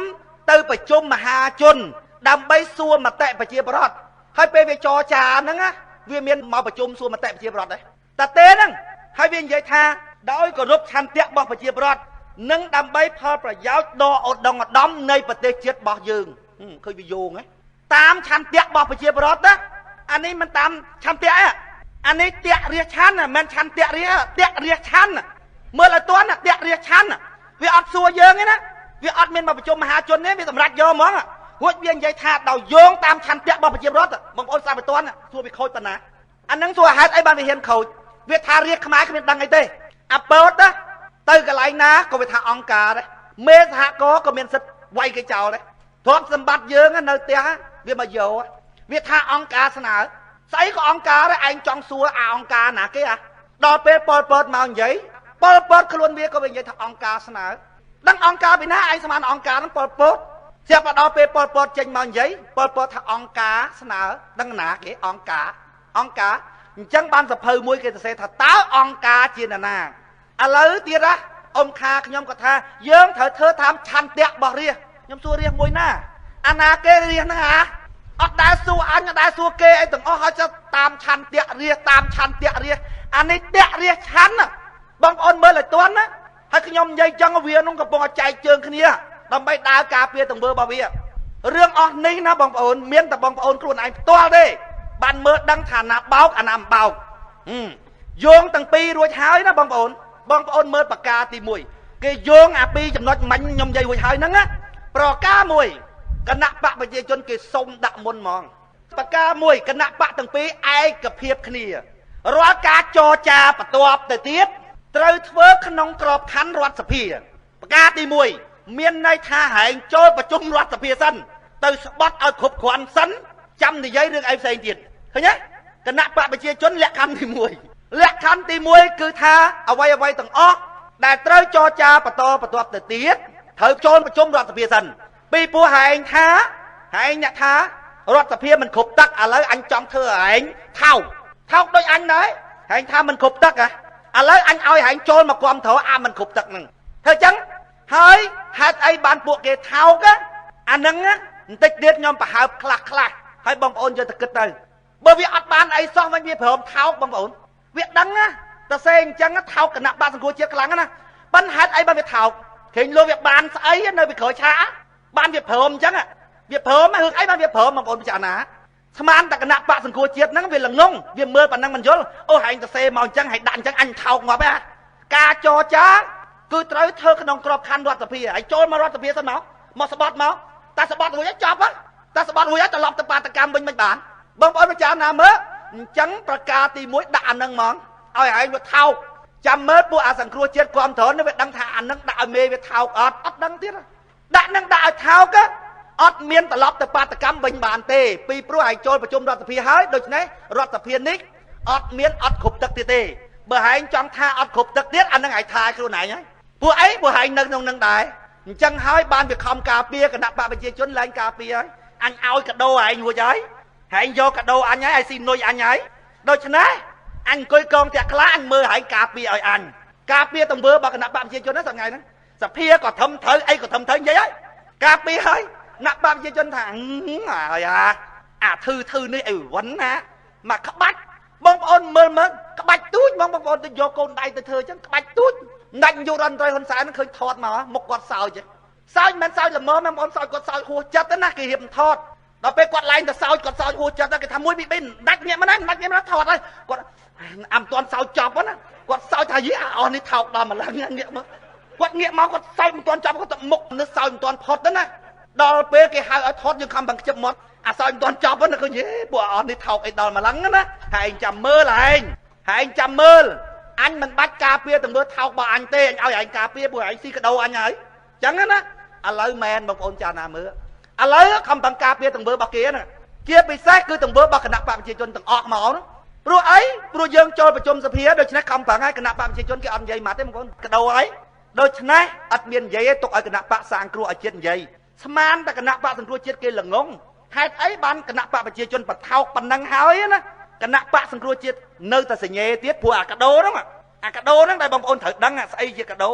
ទៅប្រជុំមហាជនដើម្បីសួរមតិប្រជាពលរដ្ឋហើយពេលវាចរចាហ្នឹងវាមានមកប្រជុំសួរមតិប្រជាពលរដ្ឋដែរតែទេហ្នឹងហើយវានិយាយថាដោយគោរពឆន្ទៈរបស់ប្រជាពលរដ្ឋនិងដើម្បីផលប្រយោជន៍ដ៏ឧត្តមឧត្តមនៃប្រទេសជាតិរបស់យើងឃើញវាយោងតាមឆន្ទៈរបស់ប្រជាពលរដ្ឋណាអានេះមិនតាមឆន្ទៈអានេះតៈរាឆាន់មិនឆន្ទៈរាតៈរាឆាន់មើលឲ្យតន់តៈរាឆាន់វាអត់សួរយើងទេណាវាអត់មានមកប្រជុំមហាជនទេវាសម្រាប់យកហ្មងរួចវានិយាយថាដោយយោងតាមឆន្ទៈរបស់ប្រជាពលរដ្ឋបងប្អូនស្ដាប់ឲ្យតន់សួរវាខូចប៉ុណ្ណាអានឹងសួរហេតុអីបានវាហ៊ានខូចវាថារាជខ្មែរគ្មានដឹងអីទេអាពើតទៅកន្លែងណាក៏វាថាអង្គការដែរមេសហគមន៍ក៏មានសិទ្ធិវាយគេចោលដែរទ្រព្យសម្បត្តិយើងនៅផ្ទះវាមកយកវាថាអង្គការស្នើស្អីក៏អង្គការដែរឯងចង់សួរអង្គការណាគេដល់ពេលប៉ុលពតមកនិយាយប៉ុលពតខ្លួនវាក៏វានិយាយថាអង្គការស្នើដឹងអង្គការពីណាឯងស្មានអង្គការហ្នឹងប៉ុលពតស្រាប់ដល់ពេលប៉ុលពតចេញមកនិយាយប៉ុលពតថាអង្គការស្នើដឹងណាគេអង្គការអញ្ចឹងបានសភៅមួយគេសរសេរថាតើអង្គការជាណាឥឡូវទៀតអ៊ំខាខ្ញុំក៏ថាយើងត្រូវធ្វើតាមឆន្ទៈរបស់រាជខ្ញុំសួររាជមួយណាអាណាគេរាជហ្នឹងអត់ដែលសួរអញអត់ដែលសួរគេអីទាំងអស់ហើយតាមឆន្ទៈរាជតាមឆន្ទៈរាជអានេះតៈរាជឆន្ទបងប្អូនមើលឲ្យទាន់ណាហើយខ្ញុំនិយាយចឹងវានោះកំពុងតែចែកជើងគ្នាដើម្បីដើរការពារទង្វើរបស់វារឿងអស់នេះណាបងប្អូនមានតែបងប្អូនខ្លួនឯងផ្ទាល់ទេបានមើលដឹងថាណាបោកអាណាមិនបោកយោងទាំងពីររួចហើយណាបងប្អូនមើលប្រការទី1គេយោងអាពីរចំណុចមិញខ្ញុំនិយាយរួចហើយហ្នឹងណាប្រការ1គណៈបកប្រជាជនគេសុំដាក់មុនហ្មងប្រការ1គណៈបកទាំងពីរឯកភាពគ្នារាល់ការចរចាបន្ទាប់ទៅទៀតត្រូវធ្វើក្នុងក្របខ័ណ្ឌរដ្ឋសភាប្រការទី1មានន័យថាហែងចូលប្រជុំរដ្ឋសភាសិនទៅស្បត់ឲ្យគ្រប់គ្រាន់សិនចាំនិយាយរឿងអីផ្សេងទៀតឃើញទេគណៈបកប្រជាជនលក្ខខណ្ឌទី1លក្ខខណ្ឌទី1គឺថាអ្វីទាំងអស់ដែលត្រូវចរចាបន្តបន្ទាប់ទៅទៀតត្រូវចូលប្រជុំរដ្ឋសភាសិនពីព្រោះហែងអ្នកថារដ្ឋសភាមិនគ្រប់ទឹកឥឡូវអញចង់ធ្វើហែងថោកដូចអញដែរហែងថាមិនគ្រប់ទឹកឥឡូវអញឲ្យហែងចូលមកគ្រប់ត្រមិនគ្រប់ទឹកហ្នឹងធ្វើចឹងហើយហេតុអីបានពួកគេថោកអាហ្នឹងបន្តិចទៀតខ្ញុំប្រហើបខ្លះហើយបងប្អូនយកទៅគិតទៅបើវាអត់បានអីសោះវិញវាព្រមថោកបងប្អូនវាដឹងណាតែសេអញ្ចឹងថោកគណៈបកសង្គ្រោះជាតិខ្លាំងណាប៉ុន្តែហេតុអីបានវាថោកឃើញលោកវាបានស្អីនៅពីក្រោយឆាកបានវាព្រមអញ្ចឹងវាព្រមរឿងអីបានវាព្រមបងប្អូនពិចារណាស្មានតែគណៈបកសង្គ្រោះជាតិហ្នឹងវាល្ងងវាមើលប៉ុណ្ណឹងមិនយល់អូហែងទៅសេមកអញ្ចឹងហើយដាក់អញ្ចឹងអញថោកងាប់ហ៎ការចរចាគឺត្រូវធ្វើក្នុងក្របខ័ណ្ឌរដ្ឋសភាហើយចូលមករដ្ឋសភាសិនមកស្បត់មកតែស្បត់រួចហើយចប់តែស្បត់រួចហើយត្រឡប់ទៅបាតកម្មវិញមិនបានបងប្អូនពិចារណាមើលអញ្ចឹងប្រការទី1ដាក់អានឹងហ្មងឲ្យឯងវាថោកចាំមើលពួកអាសង្គ្រោះជាតិគ្រប់ត្រនេះវាដឹងថាអានឹងដាក់ឲ្យមេវាថោកអត់ដឹងទៀតដាក់នឹងដាក់ឲ្យថោកអត់មានត្រឡប់ទៅបាតកម្មវិញបានទេពីព្រោះឯងចូលប្រជុំរដ្ឋសភាហើយដូច្នេះរដ្ឋសភានេះអត់គ្រប់ទឹកទៀតទេបើឯងចង់ថាអត់គ្រប់ទឹកទៀតអានឹងឯងថាខ្លួនឯងហើយពួកឯងនៅក្នុងនឹងដែរអញ្ចឹងហើយបានវាខំការពារគណៈបកប្រជាជនឡើងការពារហើយអញឲ្យកាដូឯងរួចហើយហែងយកកាដូអញហើយឲ្យស៊ីនុយអញហើយដូច្នេះអញអង្គុយកងតាក់ខ្លាអញមើលហែងការពារឲ្យអញការពារទង្វើរបស់គណៈបកប្រជាជនហ្នឹងថ្ងៃហ្នឹងសភាក៏ធំត្រូវអីក៏ធំត្រូវនិយាយហើយការពារហើយគណៈបកប្រជាជនថាហើយអាធឺនេះអីវ៉ាន់ណាមកក្បាច់បងប្អូនមើលក្បាច់ទូចបងប្អូនទៅយកកូនដៃទៅធ្វើអញ្ចឹងក្បាច់ទូចដាច់យុរដ្ឋមន្ត្រីហ៊ុនសែនឃើញថតមកមុខគាត់សើចមិនសើចល្មមបងប្អូនសើចគាត់សើចហួសចិត្តណាគេរៀបថតដល់ពេលគាត់ឡើងទៅសើចគាត់សើចហួសចិត្តគេថាមួយពីបិនដាច់ញាក់មិនណាថតហើយគាត់អាមិនទាន់សើចចប់ណាគាត់សើចថាយីអស់នេះថោកដល់ម្លឹងញាក់មើល គាត់ងាកមកគាត់សើចមិនទាន់ចាប់គាត់ទៅមុខនៅសើចមិនទាន់ផុតទៅណាដល់ពេលគេហៅឲ្យថតយើងខំbằngខ្ជិបមាត់អាសើចមិនទាន់ចាប់ហ្នឹងឃើញហេពួកអស់នេះថោកអីដល់ម្លឹងណាហើយឯងចាំមើលហើយឯងចាំមើលអញមិនបាច់ការពារទាំងមើលថោករបស់អញទេអញឲ្យឯងការពារពួកឯងស៊ីកដោអញហើយអញ្ចឹងណាឥឡូវមែនបងប្អូនចាណាមើលឥឡូវខំbằngការពារទាំងមើលរបស់គេណាជាពិសេសគឺទាំងមើលរបស់គណៈបកប្រជាជនទាំងអស់មកហ្នឹងព្រោះអីព្រោះយើងចូលប្រជុំសភាដូច្នេះខំbằngឲ្យគណៈបកប្រជាជនគេអត់និយាយមកទេបងប្អូនកដោហើយដូច្នេះអត់មាននិយាយទេទុកឲ្យគណៈបកសាងគ្រោះឲ្យជាតិនិយាយស្មានតែគណៈបកសង្គ្រោះជាតិគេល្ងងហេតុអីបានគណៈបកប្រជាជនបថោកប៉ុណ្ណឹងហើយណាគណៈបកសង្គ្រោះជាតិនៅតែសញ្ញេទៀតព្រោះអាកដោហ្នឹងដែលបងប្អូនត្រូវដឹងស្អីជាកដោ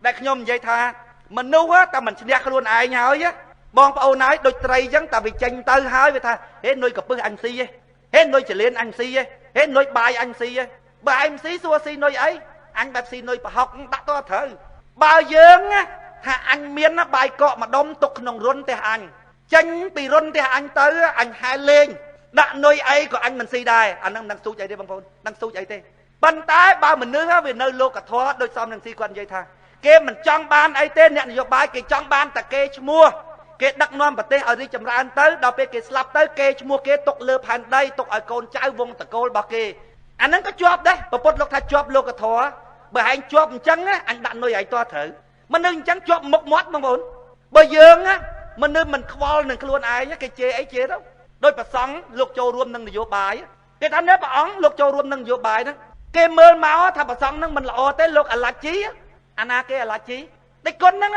ដែលខ្ញុំនិយាយថាមនុស្សតែមិនឈ្នះខ្លួនឯងហើយបងប្អូនហើយដូចត្រីអញ្ចឹងតែវាចេញទៅហើយវាថាហេនុយកពឹសអញស៊ីហេនុយចលៀនអញស៊ីហេនុយបាយអញស៊ីបើអញស៊ីសួរស៊ីនុយអីអញបែបស៊ីនុយប្រហុកដាក់ទៅត្រូវបើយើងថាអញមានបាយកកម្ដុំទុកក្នុងរុនផ្ទះអញចេញពីរុនផ្ទះអញទៅអញហែលេងដាក់នុយអីក៏អញមិនស៊ីដែរអានឹងនឹងស៊ូចអីទេបងប្អូននឹងស៊ូចអីទេប៉ុន្តែបើមនុស្សវានៅលោកធម៌ដូចសំនឹងស៊ីគាត់និយាយថាគេមិនចង់បានអីទេអ្នកនយោបាយគេចង់បានតែគេឈ្មោះគេដឹកនាំប្រទេសឲ្យរីកចម្រើនទៅដល់ពេលគេស្លាប់ទៅគេឈ្មោះគេទុកលើផែនដីទុកឲ្យកូនចៅវងតកូលរបស់គេអានឹងក៏ជាប់ដែរប្រពុតលោកថាជាប់លោកធម៌បើឯងជាប់អញ្ចឹងអញដាក់នុយឲ្យតត្រូវមនុស្សអញ្ចឹងជាប់មុខមាត់បងប្អូនបើយើងមនុស្សមិនខ្វល់នឹងខ្លួនឯងគេជេរអីជេរទៅដោយប្រសង់លោកចូលរួមនឹងនយោបាយគេថានេះព្រះអង្គលោកចូលរួមនឹងនយោបាយហ្នឹងគេមើលមកថាប្រសង់ហ្នឹងមិនល្អទេលោកអាឡាជីអាណាគេអាឡាជីដេចគុណហ្នឹង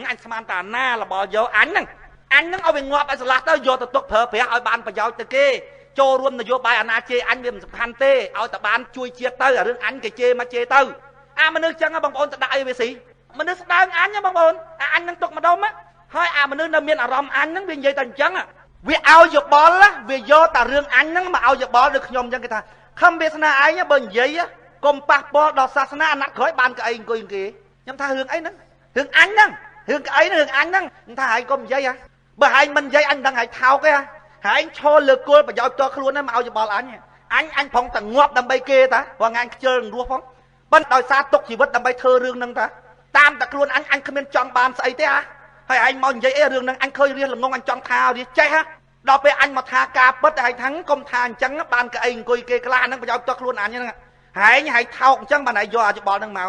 អញស្មានតាណារបស់យកអញហ្នឹងឲ្យវាងាប់ឲ្យស្លាស់ទៅយកទៅទុកប្រើប្រាស់ឲ្យបានប្រយោជន៍ទៅគេចូលរួមនយោបាយអាណាជេរអញវាមិនសំខាន់ទេឲ្យតែបានជួយជាតិទៅអារឿងអញគេជេរមកជេរទៅអាមនុស្សចឹងបងប្អូនទៅដាក់អីវាស៊ីមនុស្សស្ដើងអញបងប្អូនអញនឹងទុកម្ដុំហើយអាមនុស្សនៅមានអារម្មណ៍អញហ្នឹងវានិយាយតែអញ្ចឹងវាឲ្យយោបល់វាយកតែរឿងអញហ្នឹងមកឲ្យយោបល់ដូចខ្ញុំអញ្ចឹងគេថាខំវាសនាឯងបើនិយាយកុំប៉ះពាល់ដល់សាសនាអាណត្តិក្រោយបានកៅអីអង្គុយគេខ្ញុំថារឿងអីហ្នឹងរឿងអញហ្នឹងរឿងកៅអីហ្នឹងរឿងអញហ្នឹងខ្ញុំថាឯងកុំនិយាយបើឯងមិននិយាយអញដឹងឯងថោកទេឯងឈរលើគល់ប្រយោជន៍តខ្លួនហ្នឹងមកឲ្យយោបល់អញប្រងតែងាប់ដើម្បីគេតាព្រោះថ្ងៃខ្ជិលនឹងរស់ផងប៉ុន្តែដោយសារទុកជីវិតដើម្បីធ្វើរឿងហ្នឹងតាតាមតែខ្លួនអញគ្មានចង់បានស្អីទេហើយឯងមកនិយាយអីរឿងហ្នឹងអញឃើញរៀនល្ងងអញចង់ថារៀនចេះដល់ពេលអញមកថាការពិតតែឯងថាកុំថាអញ្ចឹងបានកៅអីអង្គុយគេខ្លះហ្នឹងប្រយោជន៍តខ្លួនអញហ្នឹងហែងថោកអញ្ចឹងបានឯងយកអាយោបល់ហ្នឹងមក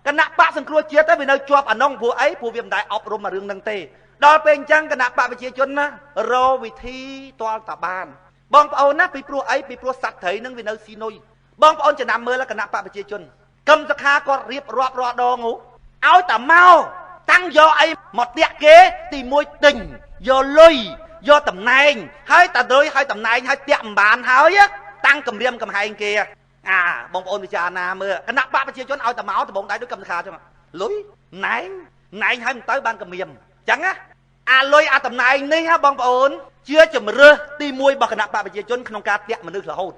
គណៈបកសង្គ្រោះជាតិទៅវានៅជាប់អានោះព្រោះអីព្រោះវាមិនដែលអប់រំរឿងហ្នឹងទេដល់ពេលអញ្ចឹងគណៈបកប្រជាជនណារកវិធីទាល់តាបានបងប្អូនណាពីព្រោះអីពីព្រោះសត្វត្រីហ្នឹងវានៅស៊ីនុយបងប្អូនចំណាំមើលគណៈបកប្រជាជនគឹមសខាគាត់រៀបរាប់រាល់ដងឲ្យតែមកតាំងយកអីមកតាក់គេទី1ទិញយកលុយយកតំណែងហើយតែលុយហើយតំណែងហើយតាក់មិនបានហើយតាំងគម្រាមកំហែងគេបងប្អូនពិចារណាមើលគណៈបកប្រជាជនឲ្យតែមកដបងដៃដូចគឹមសខាចឹងលុយណែងហើយមិនទៅបានគម្រាមអញ្ចឹងអាលុយអាតំណែងនេះបងប្អូនជាជំរឿសទី1របស់គណៈបកប្រជាជនក្នុងការតាក់មនុស្សរហូត